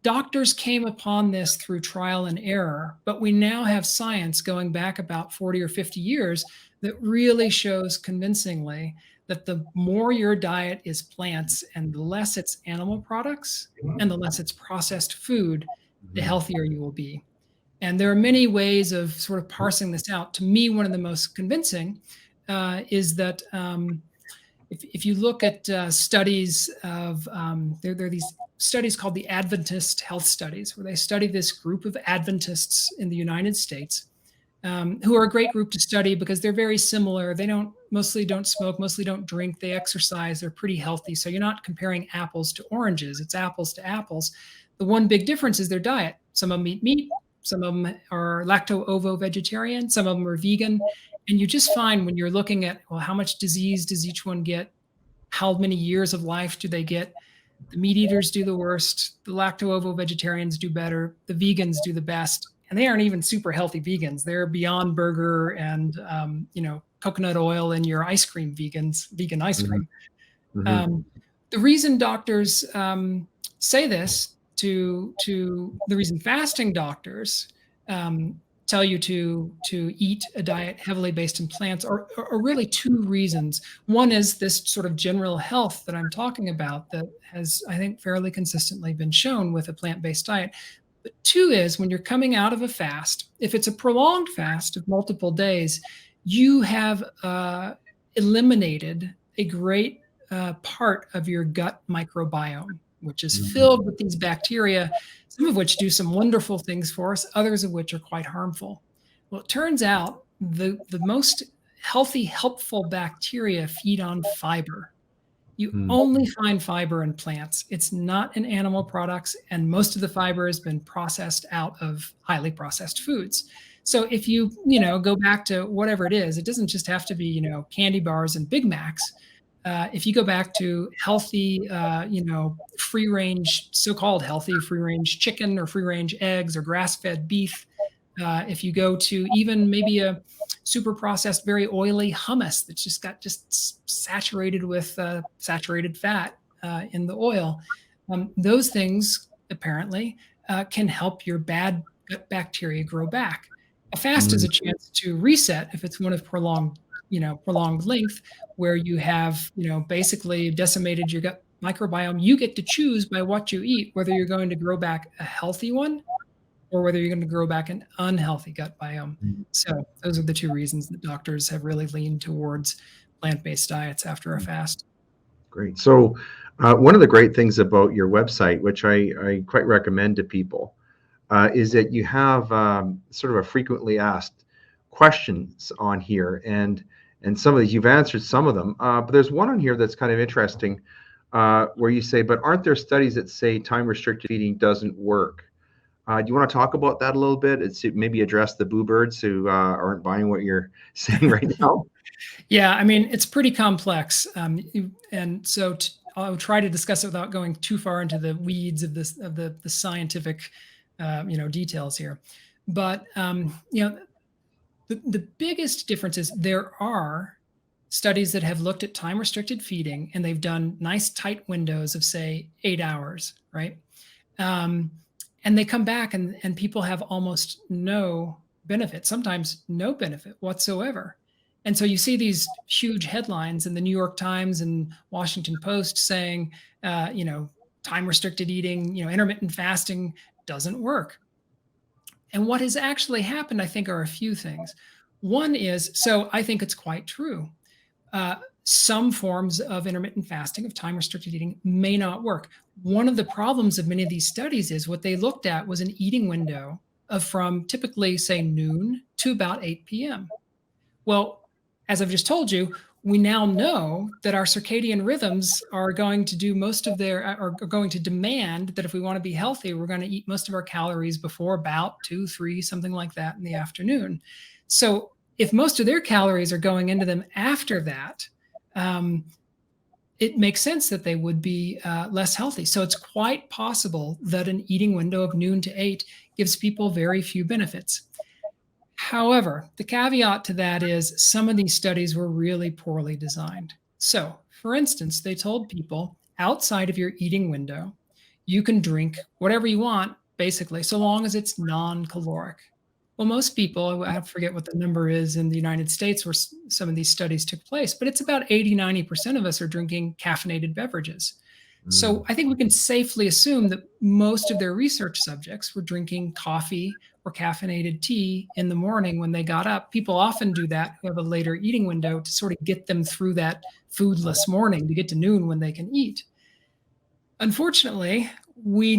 Speaker 2: doctors came upon this through trial and error, but we now have science going back about 40 or 50 years that really shows convincingly that the more your diet is plants and the less it's animal products and the less it's processed food, the
Speaker 1: Mhm.
Speaker 2: healthier you will be. And there are many ways of sort of parsing this out. To me, one of the most convincing is that if you look at studies of, there are these studies called the Adventist health studies, where they study this group of Adventists in the United States who are a great group to study because they're very similar. They mostly don't smoke, mostly don't drink. They exercise. They're pretty healthy. So you're not comparing apples to oranges. It's apples to apples. The one big difference is their diet. Some of them eat meat. Some of them are lacto-ovo vegetarian. Some of them are vegan. And you just find when you're looking at, well, how much disease does each one get? How many years of life do they get? The meat eaters do the worst. The lacto-ovo vegetarians do better. The vegans do the best. And they aren't even super healthy vegans. They're Beyond Burger and coconut oil in your ice cream vegans, vegan ice
Speaker 1: Mhm.
Speaker 2: cream.
Speaker 1: Mhm.
Speaker 2: Um, the reason doctors say this to the reason fasting doctors um, tell you to eat a diet heavily based in plants are really two reasons. One is this sort of general health that I'm talking about that has, I think, fairly consistently been shown with a plant-based diet. But two is when you're coming out of a fast, if it's a prolonged fast of multiple days, you have eliminated a great part of your gut microbiome, which is
Speaker 1: Mhm.
Speaker 2: filled with these bacteria, some of which do some wonderful things for us, others of which are quite harmful. Well, it turns out the most healthy, helpful bacteria feed on fiber. You
Speaker 1: Mm.
Speaker 2: only find fiber in plants. It's not in animal products, and most of the fiber has been processed out of highly processed foods. So if you go back to whatever it is, it doesn't just have to be candy bars and Big Macs. If you go back to healthy, free range, so-called healthy free range chicken or free range eggs or grass-fed beef, if you go to even maybe a super processed, very oily hummus that's just got saturated with saturated fat in the oil, those things apparently can help your bad gut bacteria grow back. A fast is
Speaker 1: Mm.
Speaker 2: a chance to reset if it's one of prolonged length, where you have basically decimated your gut microbiome. You get to choose by what you eat whether you're going to grow back a healthy one or whether you're going to grow back an unhealthy gut biome.
Speaker 1: Mm.
Speaker 2: So those are the two reasons that doctors have really leaned towards plant-based diets after a fast.
Speaker 1: Great. So, one of the great things about your website, which I quite recommend to people, is that you have sort of a frequently asked questions on here, and some of these you've answered some of them, but there's one on here that's kind of interesting, where you say, "But aren't there studies that say time restricted feeding doesn't work?" Do you want to talk about that a little bit? It's maybe address the boo birds who aren't buying what you're saying right now.
Speaker 2: Yeah, I mean, it's pretty complex. And so I'll try to discuss it without going too far into the weeds of the scientific, details here. But, the biggest difference is there are studies that have looked at time restricted feeding and they've done nice tight windows of, say, 8 hours, right? Um, and they come back and people have almost no benefit, sometimes no benefit whatsoever. And so you see these huge headlines in the New York Times and Washington Post saying, time restricted eating, intermittent fasting doesn't work. And what has actually happened, I think, are a few things. One is, so I think it's quite true. Some forms of intermittent fasting, of time restricted eating, may not work. One of the problems of many of these studies is what they looked at was an eating window of from typically, say, noon to about 8 p.m. Well, as I've just told you, we now know that our circadian rhythms are going to do most of their, are going to demand that if we want to be healthy, we're going to eat most of our calories before about 2, 3, something like that in the afternoon. So if most of their calories are going into them after that, it makes sense that they would be less healthy. So it's quite possible that an eating window of noon to 8 gives people very few benefits. However, the caveat to that is some of these studies were really poorly designed. So, for instance, they told people outside of your eating window, you can drink whatever you want, basically, so long as it's non-caloric. Well, most people, I forget what the number is in the United States where some of these studies took place, but it's about 80, 90% of us are drinking caffeinated beverages. So
Speaker 1: Mm.
Speaker 2: I think we can safely assume that most of their research subjects were drinking coffee or caffeinated tea in the morning when they got up. People often do that who have a later eating window to sort of get them through that foodless morning to get to noon when they can eat. Unfortunately, we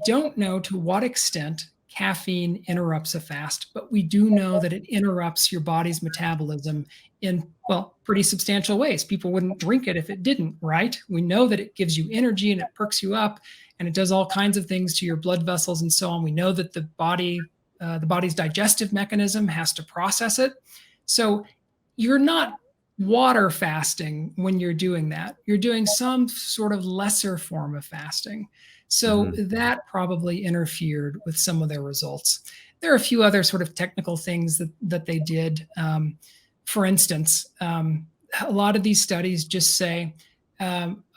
Speaker 2: don't know to what extent caffeine interrupts a fast, but we do know that it interrupts your body's metabolism in, well, pretty substantial ways. People wouldn't drink it if it didn't, right? We know that it gives you energy and it perks you up and it does all kinds of things to your blood vessels and so on. We know that the body's digestive mechanism has to process it. So you're not water fasting when you're doing that. You're doing some sort of lesser form of fasting. So
Speaker 1: Mhm.
Speaker 2: that probably interfered with some of their results. There are a few other sort of technical things that they did. For instance, a lot of these studies just say,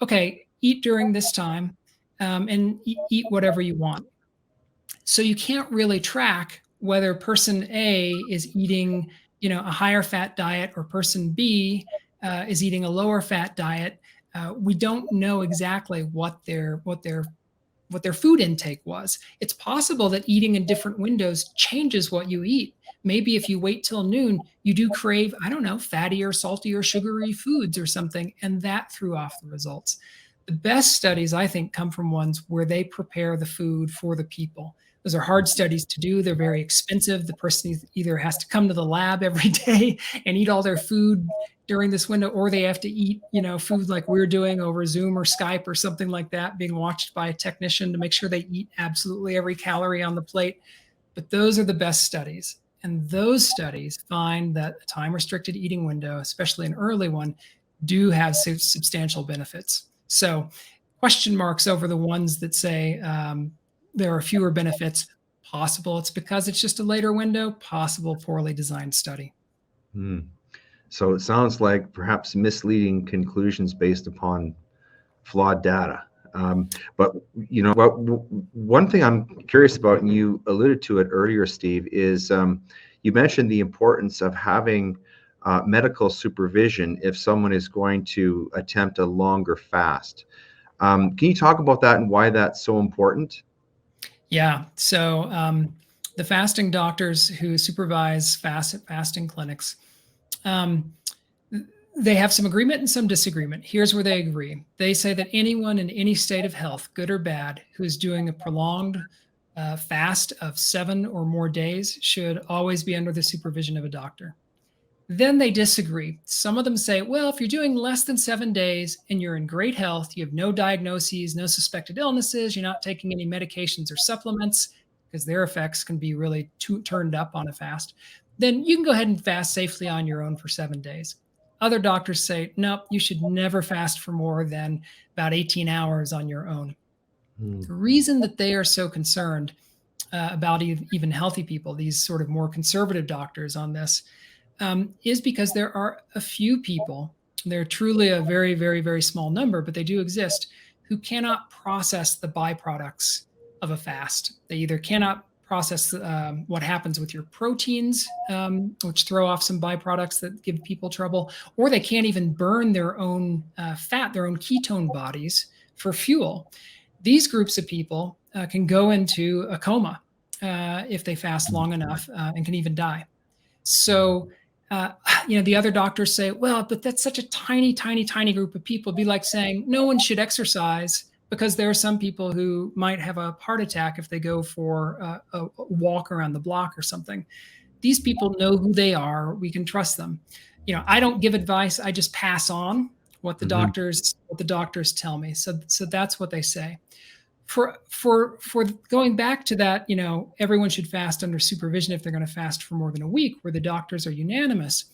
Speaker 2: okay, eat during this time and eat whatever you want. So you can't really track whether person A is eating, a higher fat diet or person B is eating a lower fat diet. We don't know exactly what their food intake was. It's possible that eating in different windows changes what you eat. Maybe if you wait till noon, you do crave, I don't know, fatty or salty or sugary foods or something, and that threw off the results. The best studies, I think, come from ones where they prepare the food for the people. Those are hard studies to do. They're very expensive. The person either has to come to the lab every day and eat all their food during this window, or they have to eat, food like we're doing over Zoom or Skype or something like that, being watched by a technician to make sure they eat absolutely every calorie on the plate. But those are the best studies. And those studies find that a time restricted eating window, especially an early one, do have substantial benefits. So, question marks over the ones that say there are fewer benefits. Possible it's because it's just a later window, possible poorly designed study.
Speaker 1: Hmm. So it sounds like perhaps misleading conclusions based upon flawed data. But one thing I'm curious about, and you alluded to it earlier, Steve, is you mentioned the importance of having medical supervision if someone is going to attempt a longer fast. Can you talk about that and why that's so important?
Speaker 2: Yeah. So the fasting doctors who supervise fasting clinics, um, they have some agreement and some disagreement. Here's where they agree. They say that anyone in any state of health, good or bad, who is doing a prolonged fast of 7 or more days should always be under the supervision of a doctor. Then they disagree. Some of them say, well, if you're doing less than 7 days and you're in great health, you have no diagnoses, no suspected illnesses, you're not taking any medications or supplements, because their effects can be really turned up on a fast, then you can go ahead and fast safely on your own for 7 days. Other doctors say, no, you should never fast for more than about 18 hours on your own.
Speaker 1: Hmm.
Speaker 2: The reason that they are so concerned about even healthy people, these sort of more conservative doctors on this, is because there are a few people, they're truly a very, very, very small number, but they do exist, who cannot process the byproducts of a fast. They either cannot process what happens with your proteins, which throw off some byproducts that give people trouble, or they can't even burn their own fat, their own ketone bodies for fuel. These groups of people can go into a coma if they fast long enough and can even die. So, the other doctors say, well, but that's such a tiny, tiny, tiny group of people. It'd be like saying no one should exercise because there are some people who might have a heart attack if they go for a walk around the block or something. These people know who they are. We can trust them. I don't give advice. I just pass on what the
Speaker 1: Mhm.
Speaker 2: doctors tell me. So that's what they say. For going back to that, everyone should fast under supervision if they're going to fast for more than a week, where the doctors are unanimous.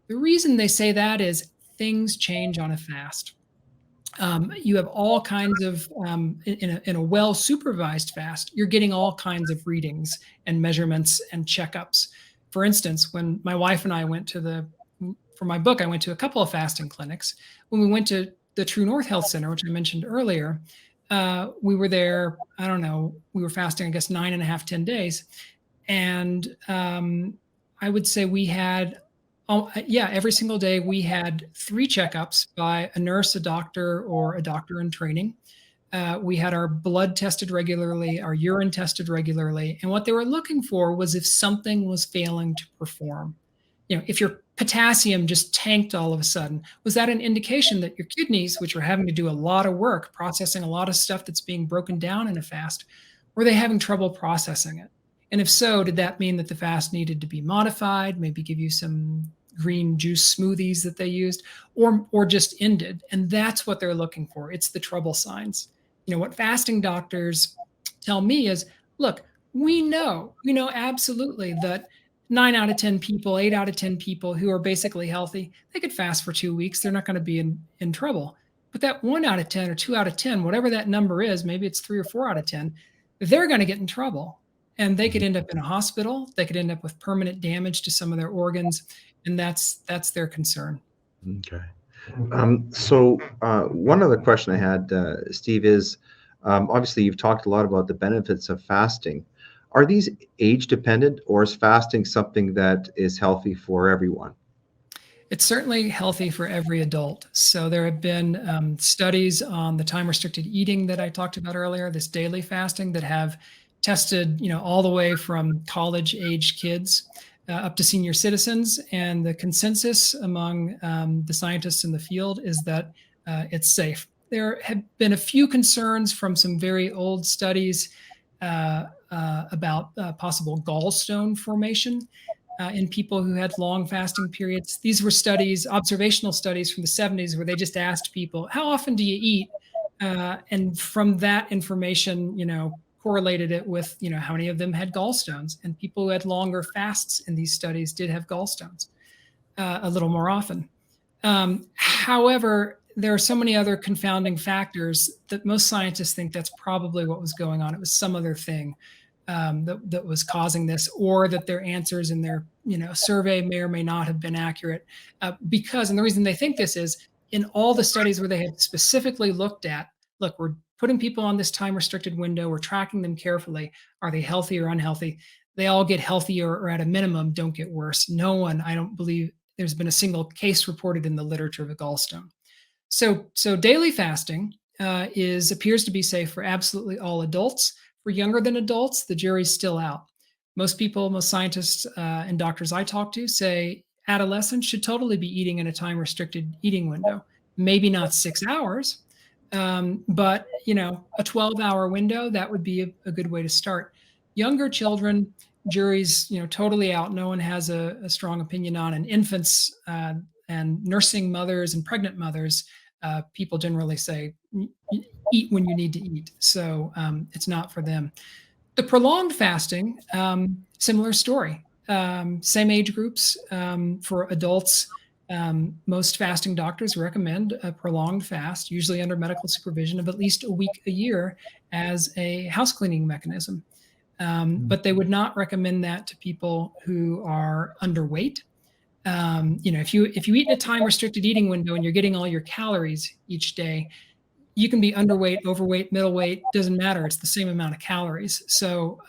Speaker 2: The reason they say that is things change on a fast. You have all kinds of in a well supervised fast, you're getting all kinds of readings and measurements and checkups. For instance, when my wife and I went for my book, I went to a couple of fasting clinics. When we went to the True North Health Center, which I mentioned earlier, we were there, I don't know, we were fasting, I guess, 9.5, 10 days. And I would say we had, every single day we had 3 checkups by a nurse, a doctor, or a doctor in training. We had our blood tested regularly, our urine tested regularly. And what they were looking for was if something was failing to perform. If your potassium just tanked all of a sudden, was that an indication that your kidneys, which are having to do a lot of work, processing a lot of stuff that's being broken down in a fast, were they having trouble processing it? And if so, did that mean that the fast needed to be modified, maybe give you some green juice smoothies that they used, or just ended? And that's what they're looking for. It's the trouble signs. What fasting doctors tell me is, look, we know absolutely that 9 out of 10 people, 8 out of 10 people who are basically healthy, they could fast for 2 weeks. They're not going to be in trouble. But that 1 out of 10 or 2 out of 10, whatever that number is, maybe it's 3 or 4 out of 10, they're going to get in trouble. And they could end up in a hospital. They could end up with permanent damage to some of their organs. And that's their concern.
Speaker 1: Okay. So one other question I had, Steve, is obviously you've talked a lot about the benefits of fasting. Are these age dependent, or is fasting something that is healthy for everyone?
Speaker 2: It's certainly healthy for every adult. So there have been studies on the time restricted eating that I talked about earlier, this daily fasting, that have tested, all the way from college age kids up to senior citizens. And the consensus among the scientists in the field is that it's safe. There have been a few concerns from some very old studies about possible gallstone formation in people who had long fasting periods. These were studies, observational studies from the 70s, where they just asked people, "How often do you eat?" And from that information, correlated it with, how many of them had gallstones. And people who had longer fasts in these studies did have gallstones a little more often. However, there are so many other confounding factors that most scientists think that's probably what was going on. It was some other thing that was causing this, or that their answers in their survey may or may not have been accurate. Because, and the reason they think this is, in all the studies where they had specifically looked at, look, we're putting people on this time restricted window, we're tracking them carefully. Are they healthy or unhealthy? They all get healthier, or at a minimum don't get worse. No one, I don't believe there's been a single case reported in the literature of a gallstone. So daily fasting appears to be safe for absolutely all adults. For younger than adults, the jury's still out. Most people, most scientists and doctors I talk to say adolescents should totally be eating in a time restricted eating window. Maybe not 6 hours, but a 12-hour window, that would be a good way to start. Younger children, jury's totally out. No one has a strong opinion on. And infants and nursing mothers and pregnant mothers, people generally say eat when you need to eat. So it's not for them. The prolonged fasting, similar story. Same age groups. For adults, most fasting doctors recommend a prolonged fast, usually under medical supervision, of at least a week a year as a house cleaning mechanism. But they would not recommend that to people who are underweight. If you eat in a time restricted eating window and you're getting all your calories each day, you can be underweight, overweight, middleweight, doesn't matter. It's the same amount of calories. So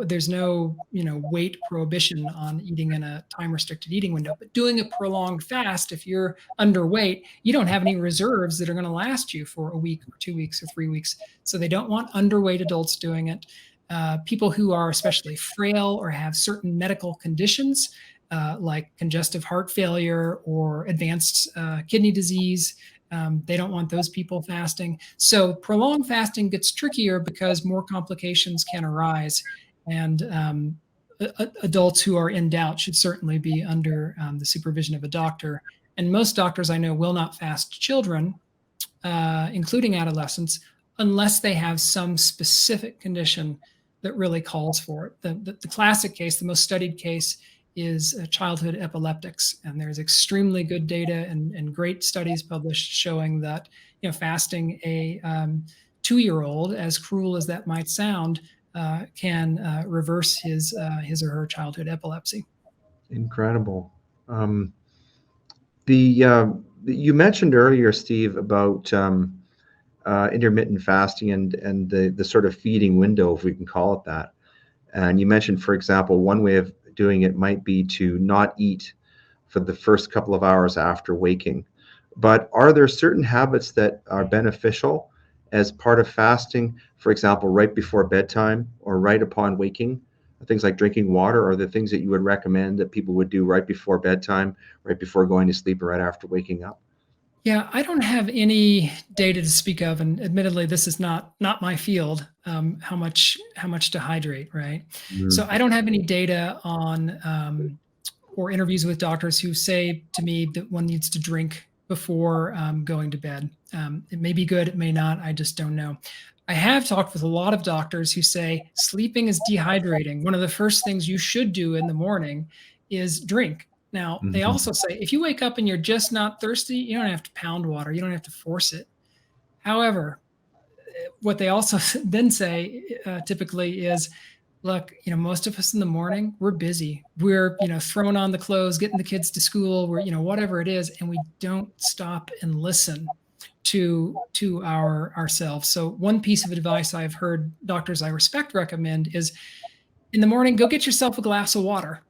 Speaker 2: there's no, weight prohibition on eating in a time restricted eating window. But doing a prolonged fast, if you're underweight, you don't have any reserves that are going to last you for a week or 2 weeks or 3 weeks. So they don't want underweight adults doing it. People who are especially frail or have certain medical conditions, like congestive heart failure or advanced kidney disease, they don't want those people fasting. So prolonged fasting gets trickier because more complications can arise. And adults who are in doubt should certainly be under the supervision of a doctor. And most doctors I know will not fast children, including adolescents, unless they have some specific condition that really calls for it. The classic case, the most studied case, is childhood epileptics. And there's extremely good data and great studies published showing that fasting a 2-year-old, as cruel as that might sound, can reverse his or her childhood epilepsy.
Speaker 1: Incredible. You mentioned earlier, Steve, about intermittent fasting and the sort of feeding window, if we can call it that. And you mentioned, for example, one way of doing it might be to not eat for the first couple of hours after waking. But are there certain habits that are beneficial as part of fasting? For example, right before bedtime or right upon waking? Things like drinking water are the things that you would recommend that people would do right before bedtime, right before going to sleep, or right after waking up?
Speaker 2: Yeah, I don't have any data to speak of, and admittedly, this is not my field. How much to hydrate, right? So I don't have any data on or interviews with doctors who say to me that one needs to drink before going to bed. It may be good, it may not. I just don't know. I have talked with a lot of doctors who say sleeping is dehydrating. One of the first things you should do in the morning is drink. Now, they also say if you wake up and you're just not thirsty, you don't have to pound water. You don't have to force it. However, what they also then say typically is, look, most of us in the morning, we're busy. We're, throwing on the clothes, getting the kids to school, we're, whatever it is, and we don't stop and listen to ourselves. So one piece of advice I've heard doctors I respect recommend is, in the morning, go get yourself a glass of water.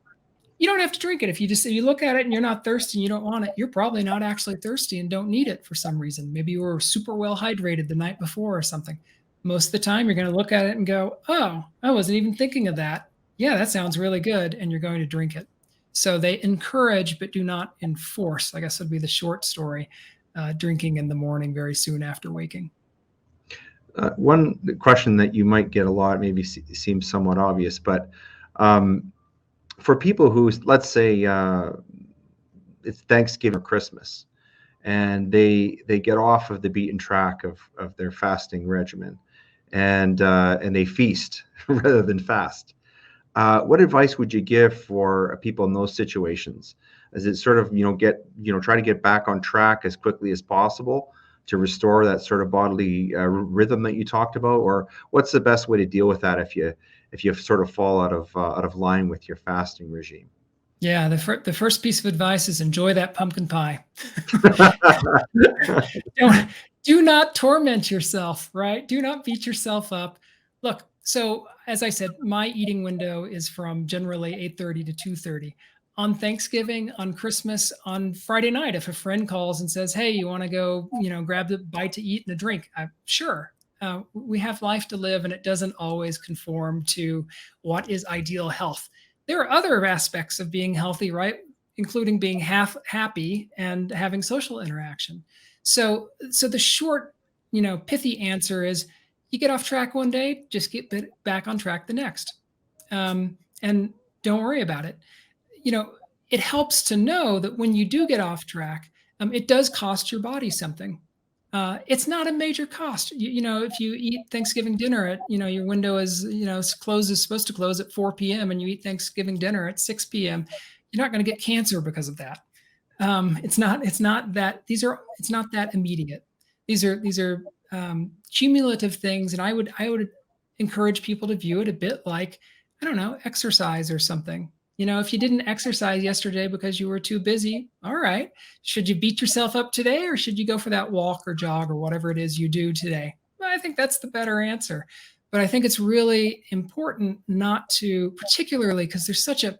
Speaker 2: You don't have to drink it. If you look at it and you're not thirsty and you don't want it, you're probably not actually thirsty and don't need it for some reason. Maybe you were super well hydrated the night before or something. Most of the time, you're going to look at it and go, oh, I wasn't even thinking of that. Yeah, that sounds really good. And you're going to drink it. So they encourage, but do not enforce, I guess would be the short story, drinking in the morning very soon after waking.
Speaker 1: One question that you might get a lot, maybe seems somewhat obvious, but um, for people who, let's say, it's Thanksgiving or Christmas, and they get off of the beaten track of their fasting regimen, and they feast rather than fast. What advice would you give for people in those situations? Is it sort of, try to get back on track as quickly as possible to restore that sort of bodily rhythm that you talked about, or what's the best way to deal with that if you sort of fall out of line with your fasting regime?
Speaker 2: Yeah, the first piece of advice is enjoy that pumpkin pie. Don't do not torment yourself, right? Do not beat yourself up. Look, so as I said, my eating window is from generally 8:30 to 2:30. On Thanksgiving, on Christmas, on Friday night, if a friend calls and says, "Hey, you want to go, grab the bite to eat and a drink?" Sure. We have life to live, and it doesn't always conform to what is ideal health. There are other aspects of being healthy, right? Including being half happy and having social interaction. So the short, pithy answer is you get off track one day, just get back on track the next. And don't worry about it. You know, it helps to know that when you do get off track, it does cost your body something. It's not a major cost. If you eat Thanksgiving dinner at, your window is, closes supposed to close at 4 p.m. and you eat Thanksgiving dinner at 6 p.m., you're not going to get cancer because of that. It's not that it's not that immediate. These are cumulative things, and I would encourage people to view it a bit like, I don't know, exercise or something. If you didn't exercise yesterday because you were too busy, all right. Should you beat yourself up today, or should you go for that walk or jog or whatever it is you do today? Well, I think that's the better answer. But I think it's really important not to, particularly because there's such a,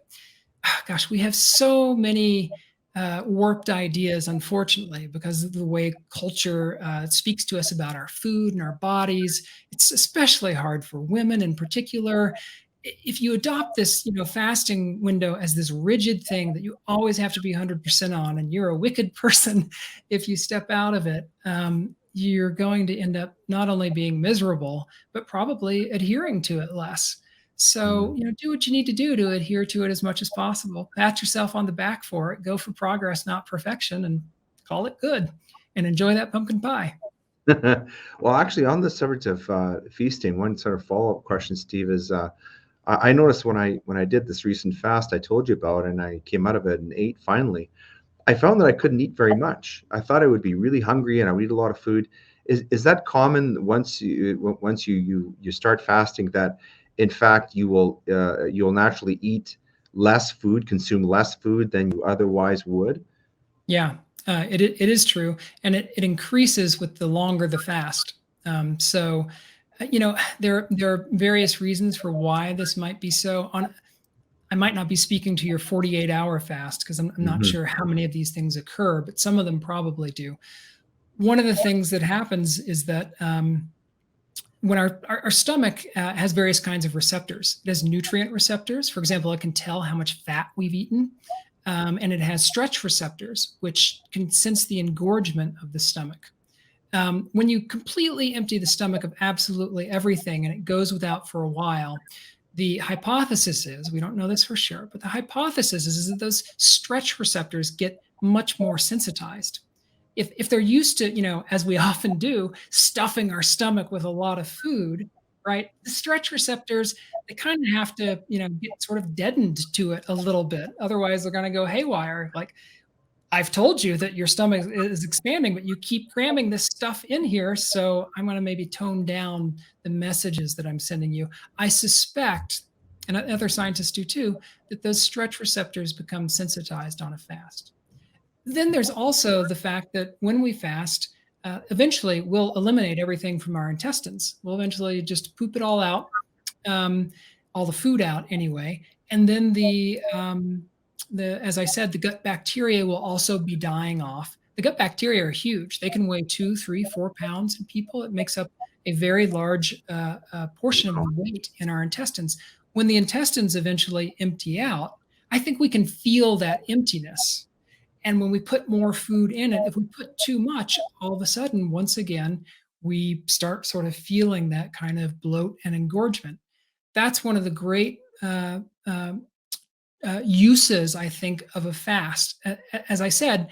Speaker 2: gosh, we have so many warped ideas, unfortunately, because of the way culture speaks to us about our food and our bodies. It's especially hard for women in particular. If you adopt this, fasting window as this rigid thing that you always have to be 100% on, and you're a wicked person if you step out of it, you're going to end up not only being miserable, but probably adhering to it less. So,
Speaker 1: Mm.
Speaker 2: do what you need to do to adhere to it as much as possible. Pat yourself on the back for it. Go for progress, not perfection, and call it good. And enjoy that pumpkin pie.
Speaker 1: Well, actually, on the subject of feasting, one sort of follow-up question, Steve, is I noticed when I did this recent fast I told you about, and I came out of it and ate finally. I found that I couldn't eat very much. I thought I would be really hungry and I would eat a lot of food. Is that common once you start fasting, that in fact you'll naturally eat less food, consume less food than you otherwise would?
Speaker 2: Yeah, it is true, and it increases with the longer the fast. There are various reasons for why this might be so. I might not be speaking to your 48-hour fast because I'm not
Speaker 1: Hmm.
Speaker 2: sure how many of these things occur, but some of them probably do. One of the things that happens is that when our stomach has various kinds of receptors. It has nutrient receptors. For example, it can tell how much fat we've eaten. And it has stretch receptors, which can sense the engorgement of the stomach. When you completely empty the stomach of absolutely everything and it goes without for a while, the hypothesis is, we don't know this for sure, but the hypothesis is that those stretch receptors get much more sensitized. If they're used to, as we often do, stuffing our stomach with a lot of food, right? The stretch receptors, they kind of have to, get sort of deadened to it a little bit. Otherwise, they're going to go haywire. Like, I've told you that your stomach is expanding, but you keep cramming this stuff in here. So I'm going to maybe tone down the messages that I'm sending you. I suspect, and other scientists do too, that those stretch receptors become sensitized on a fast. Then there's also the fact that when we fast, eventually we'll eliminate everything from our intestines. We'll eventually just poop it all out, um, all the food out anyway, and then as I said, the gut bacteria will also be dying off. The gut bacteria are huge. They can weigh 2, 3, 4 pounds in people. It makes up a very large portion of the weight in our intestines. When the intestines eventually empty out, I think we can feel that emptiness. And when we put more food in it, if we put too much, all of a sudden, once again, we start sort of feeling that kind of bloat and engorgement. That's one of the great uses, I think, of a fast. As I said,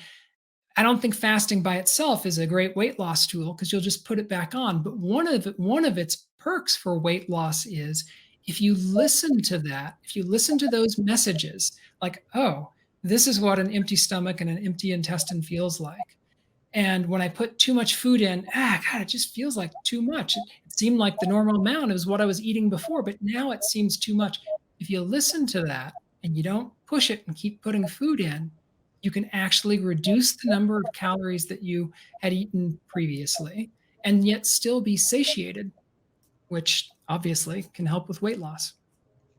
Speaker 2: I don't think fasting by itself is a great weight loss tool because you'll just put it back on. But one of its perks for weight loss is if you listen to that, if you listen to those messages, like, oh, this is what an empty stomach and an empty intestine feels like. And when I put too much food in, God, it just feels like too much. It seemed like the normal amount is what I was eating before, but now it seems too much. If you listen to that and you don't push it and keep putting food in, you can actually reduce the number of calories that you had eaten previously and yet still be satiated, which obviously can help with weight loss.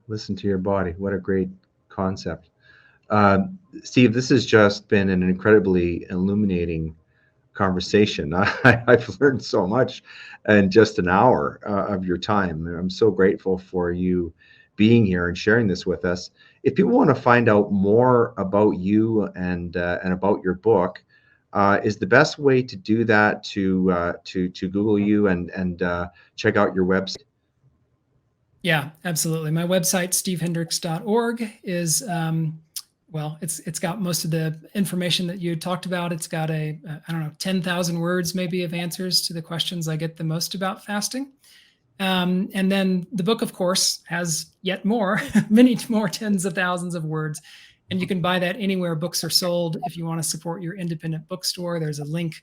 Speaker 1: Listen to your body. What a great concept. Uh, Steve, this has just been an incredibly illuminating conversation. I've learned so much in just an hour of your time. And I'm so grateful for you being here and sharing this with us. If people want to find out more about you and about your book, is the best way to do that to Google you and check out your website?
Speaker 2: Yeah, absolutely. My website, stevehendricks.org, is well, it's got most of the information that you talked about. It's got I don't know, 10,000 words maybe of answers to the questions I get the most about fasting. And then the book, of course, has yet more, many more tens of thousands of words. And you can buy that anywhere books are sold. If you want to support your independent bookstore, there's a link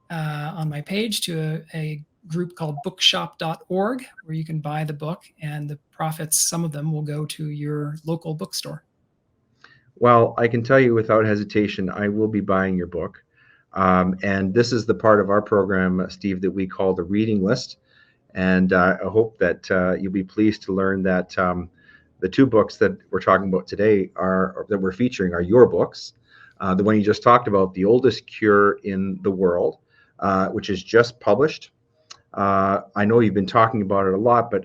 Speaker 2: on my page to a group called bookshop.org where you can buy the book, and the profits, some of them will go to your local bookstore.
Speaker 1: Well, I can tell you without hesitation, I will be buying your book. And this is the part of our program, Steve, that we call the reading list. And I hope that you'll be pleased to learn that the two books that we're talking about today that we're featuring are your books. The one you just talked about, The Oldest Cure in the World, which is just published. I know you've been talking about it a lot, but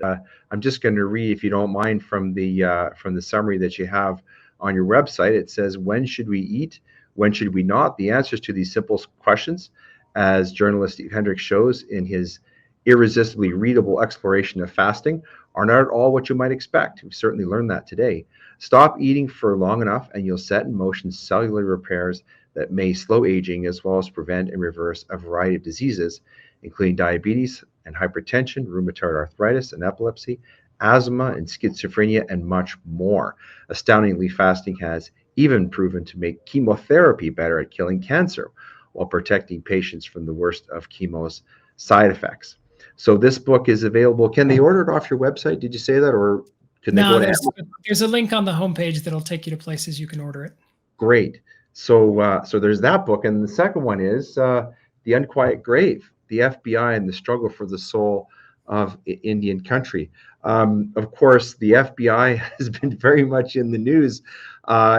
Speaker 1: I'm just going to read, if you don't mind, from the summary that you have on your website. It says, when should we eat? When should we not? The answers to these simple questions, as journalist Steve Hendricks shows in his irresistibly readable exploration of fasting, are not at all what you might expect. We've certainly learned that today. Stop eating for long enough and you'll set in motion cellular repairs that may slow aging as well as prevent and reverse a variety of diseases, including diabetes and hypertension, rheumatoid arthritis and epilepsy, asthma and schizophrenia, and much more. Astoundingly, fasting has even proven to make chemotherapy better at killing cancer while protecting patients from the worst of chemo's side effects. So this book is available. Can they order it off your website? Did you say that, or can they
Speaker 2: No,
Speaker 1: go to
Speaker 2: there's a link on the homepage that'll take you to places you can order it.
Speaker 1: Great. So there's that book, and the second one is The Unquiet Grave: The FBI and the Struggle for the Soul of Indian Country. Of course, the FBI has been very much in the news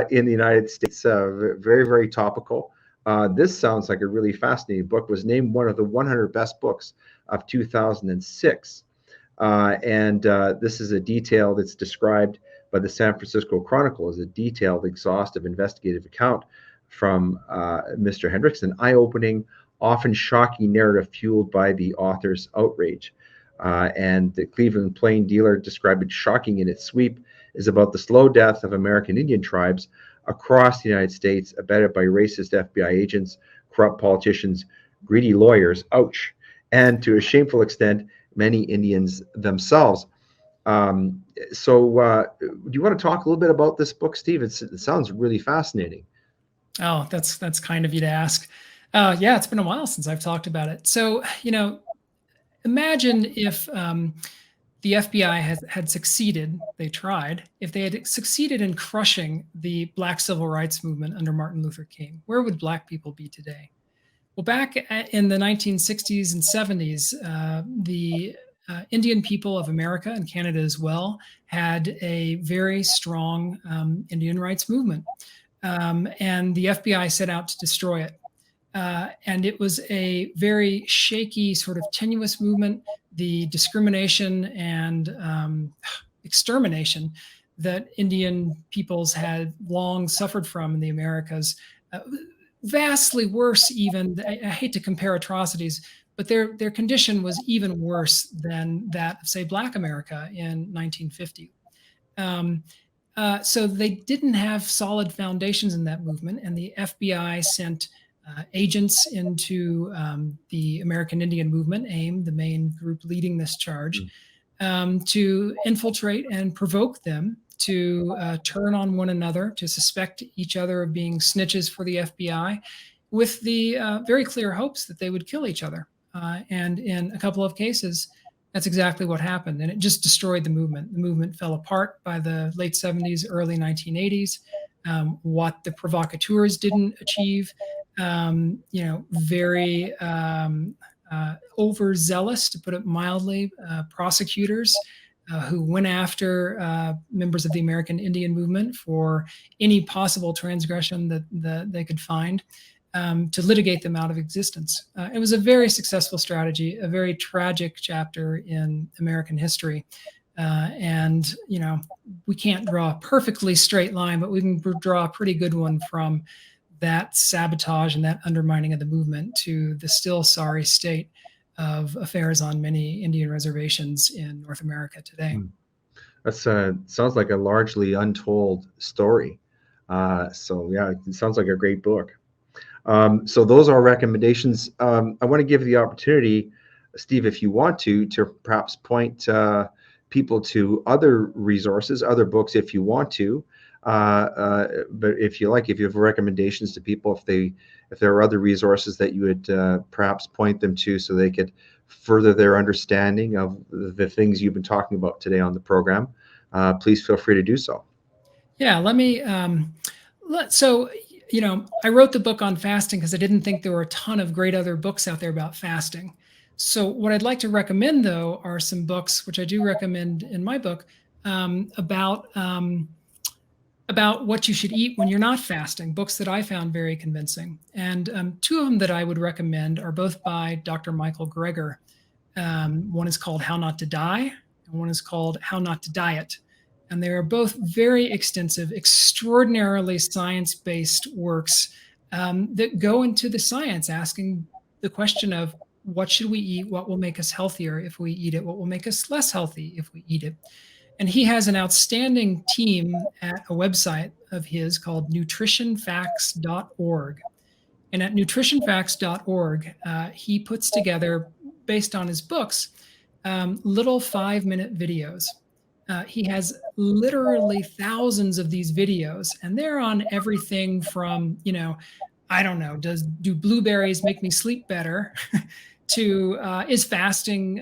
Speaker 1: in the United States. Very, very topical. This sounds like a really fascinating book. Was named one of the 100 best books of 2006. This is a detail that's described by the San Francisco Chronicle as a detailed, exhaustive, investigative account from Mr. Hendricks, an eye-opening, often shocking narrative fueled by the author's outrage. And the Cleveland Plain Dealer described it shocking in its sweep, is about the slow death of American Indian tribes across the United States, abetted by racist FBI agents, corrupt politicians, greedy lawyers, ouch, and to a shameful extent, many Indians themselves. Do you want to talk a little bit about this book, Steve? It sounds really fascinating.
Speaker 2: Oh, that's kind of you to ask. Yeah, it's been a while since I've talked about it. So, imagine if the FBI had succeeded, they tried, if they had succeeded in crushing the Black civil rights movement under Martin Luther King, where would Black people be today? Well, back in the 1960s and 70s, the Indian people of America and Canada as well had a very strong Indian rights movement. And the FBI set out to destroy it. And it was a very shaky, sort of tenuous movement. The discrimination and extermination that Indian peoples had long suffered from in the Americas, vastly worse even. I hate to compare atrocities, but their condition was even worse than that of, say, Black America in 1950. Um, so they didn't have solid foundations in that movement, and the FBI sent agents into the American Indian Movement, AIM, the main group leading this charge, to infiltrate and provoke them to turn on one another, to suspect each other of being snitches for the FBI, with the very clear hopes that they would kill each other. And in a couple of cases, that's exactly what happened. And it just destroyed the movement. The movement fell apart by the late 70s, early 1980s. What the provocateurs didn't achieve, very overzealous, to put it mildly, prosecutors who went after members of the American Indian movement for any possible transgression that they could find, to litigate them out of existence. It was a very successful strategy, a very tragic chapter in American history. And, we can't draw a perfectly straight line, but we can draw a pretty good one from that sabotage and that undermining of the movement to the still sorry state of affairs on many Indian reservations in North America today.
Speaker 1: That sounds like a largely untold story. So yeah, it sounds like a great book. So those are recommendations. I want to give you the opportunity, Steve, if you want to perhaps point people to other resources, other books, if you want to. But if you have recommendations to people, if there are other resources that you would perhaps point them to so they could further their understanding of the things you've been talking about today on the program, please feel free to do so.
Speaker 2: Yeah, let me. I wrote the book on fasting because I didn't think there were a ton of great other books out there about fasting. So what I'd like to recommend, though, are some books, which I do recommend in my book, about what you should eat when you're not fasting, books that I found very convincing. And two of them that I would recommend are both by Dr. Michael Greger. One is called How Not to Die, and one is called How Not to Diet. And they are both very extensive, extraordinarily science-based works that go into the science, asking the question of what should we eat, what will make us healthier if we eat it, what will make us less healthy if we eat it. And he has an outstanding team at a website of his called nutritionfacts.org. And at nutritionfacts.org, he puts together, based on his books, little 5-minute videos. He has literally thousands of these videos, and they're on everything from, I don't know, do blueberries make me sleep better to is fasting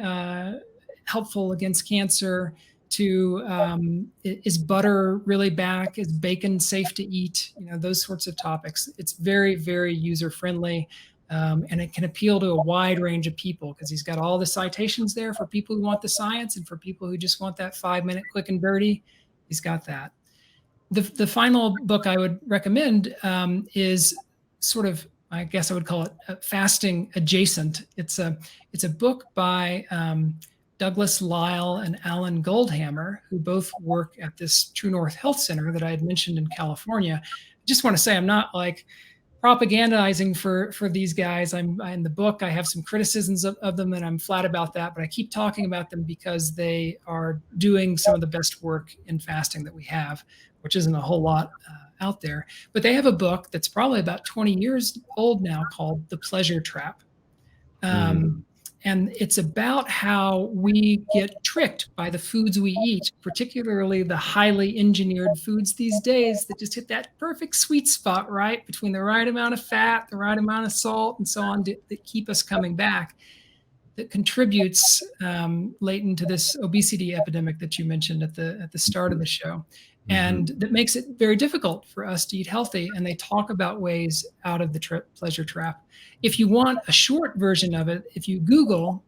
Speaker 2: helpful against cancer, to is butter really back? Is bacon safe to eat? Those sorts of topics. It's very, very user-friendly. And it can appeal to a wide range of people because he's got all the citations there for people who want the science and for people who just want that 5-minute quick and dirty. He's got that. The final book I would recommend is sort of, I guess I would call it fasting adjacent. It's a book by Douglas Lyle and Alan Goldhammer, who both work at this True North Health Center that I had mentioned in California. I just want to say I'm not like propagandizing for these guys. In the book, I have some criticisms of them, and I'm flat about that, but I keep talking about them because they are doing some of the best work in fasting that we have, which isn't a whole lot out there. But they have a book that's probably about 20 years old now called The Pleasure Trap. And it's about how we get tricked by the foods we eat, particularly the highly engineered foods these days that just hit that perfect sweet spot, right? Between the right amount of fat, the right amount of salt, and so on, that keep us coming back. That contributes, Leighton, to this obesity epidemic that you mentioned at the start of the show. And that makes it very difficult for us to eat healthy. And they talk about ways out of the pleasure trap. If you want a short version of it, if you Google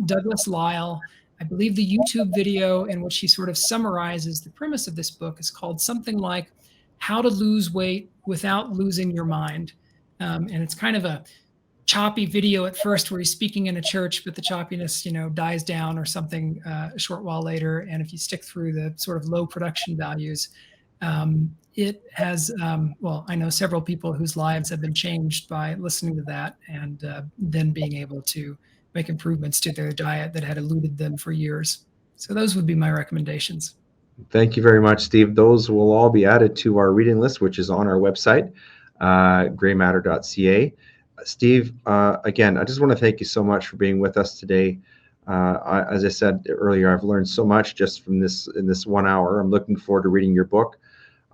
Speaker 2: Douglas Lyle, I believe the YouTube video in which he sort of summarizes the premise of this book is called something like How to Lose Weight Without Losing Your Mind. And it's kind of a choppy video at first where he's speaking in a church, but the choppiness, dies down or something a short while later. And if you stick through the sort of low production values, It has, well, I know several people whose lives have been changed by listening to that and then being able to make improvements to their diet that had eluded them for years. So those would be my recommendations.
Speaker 1: Thank you very much, Steve. Those will all be added to our reading list, which is on our website, graymatter.ca. Steve, again, I just want to thank you so much for being with us today. As I said earlier, I've learned so much just from this in this 1 hour. I'm looking forward to reading your book.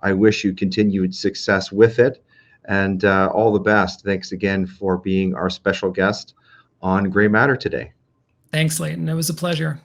Speaker 1: I wish you continued success with it, and all the best. Thanks again for being our special guest on Gray Matter today.
Speaker 2: Thanks, Leighton. It was a pleasure.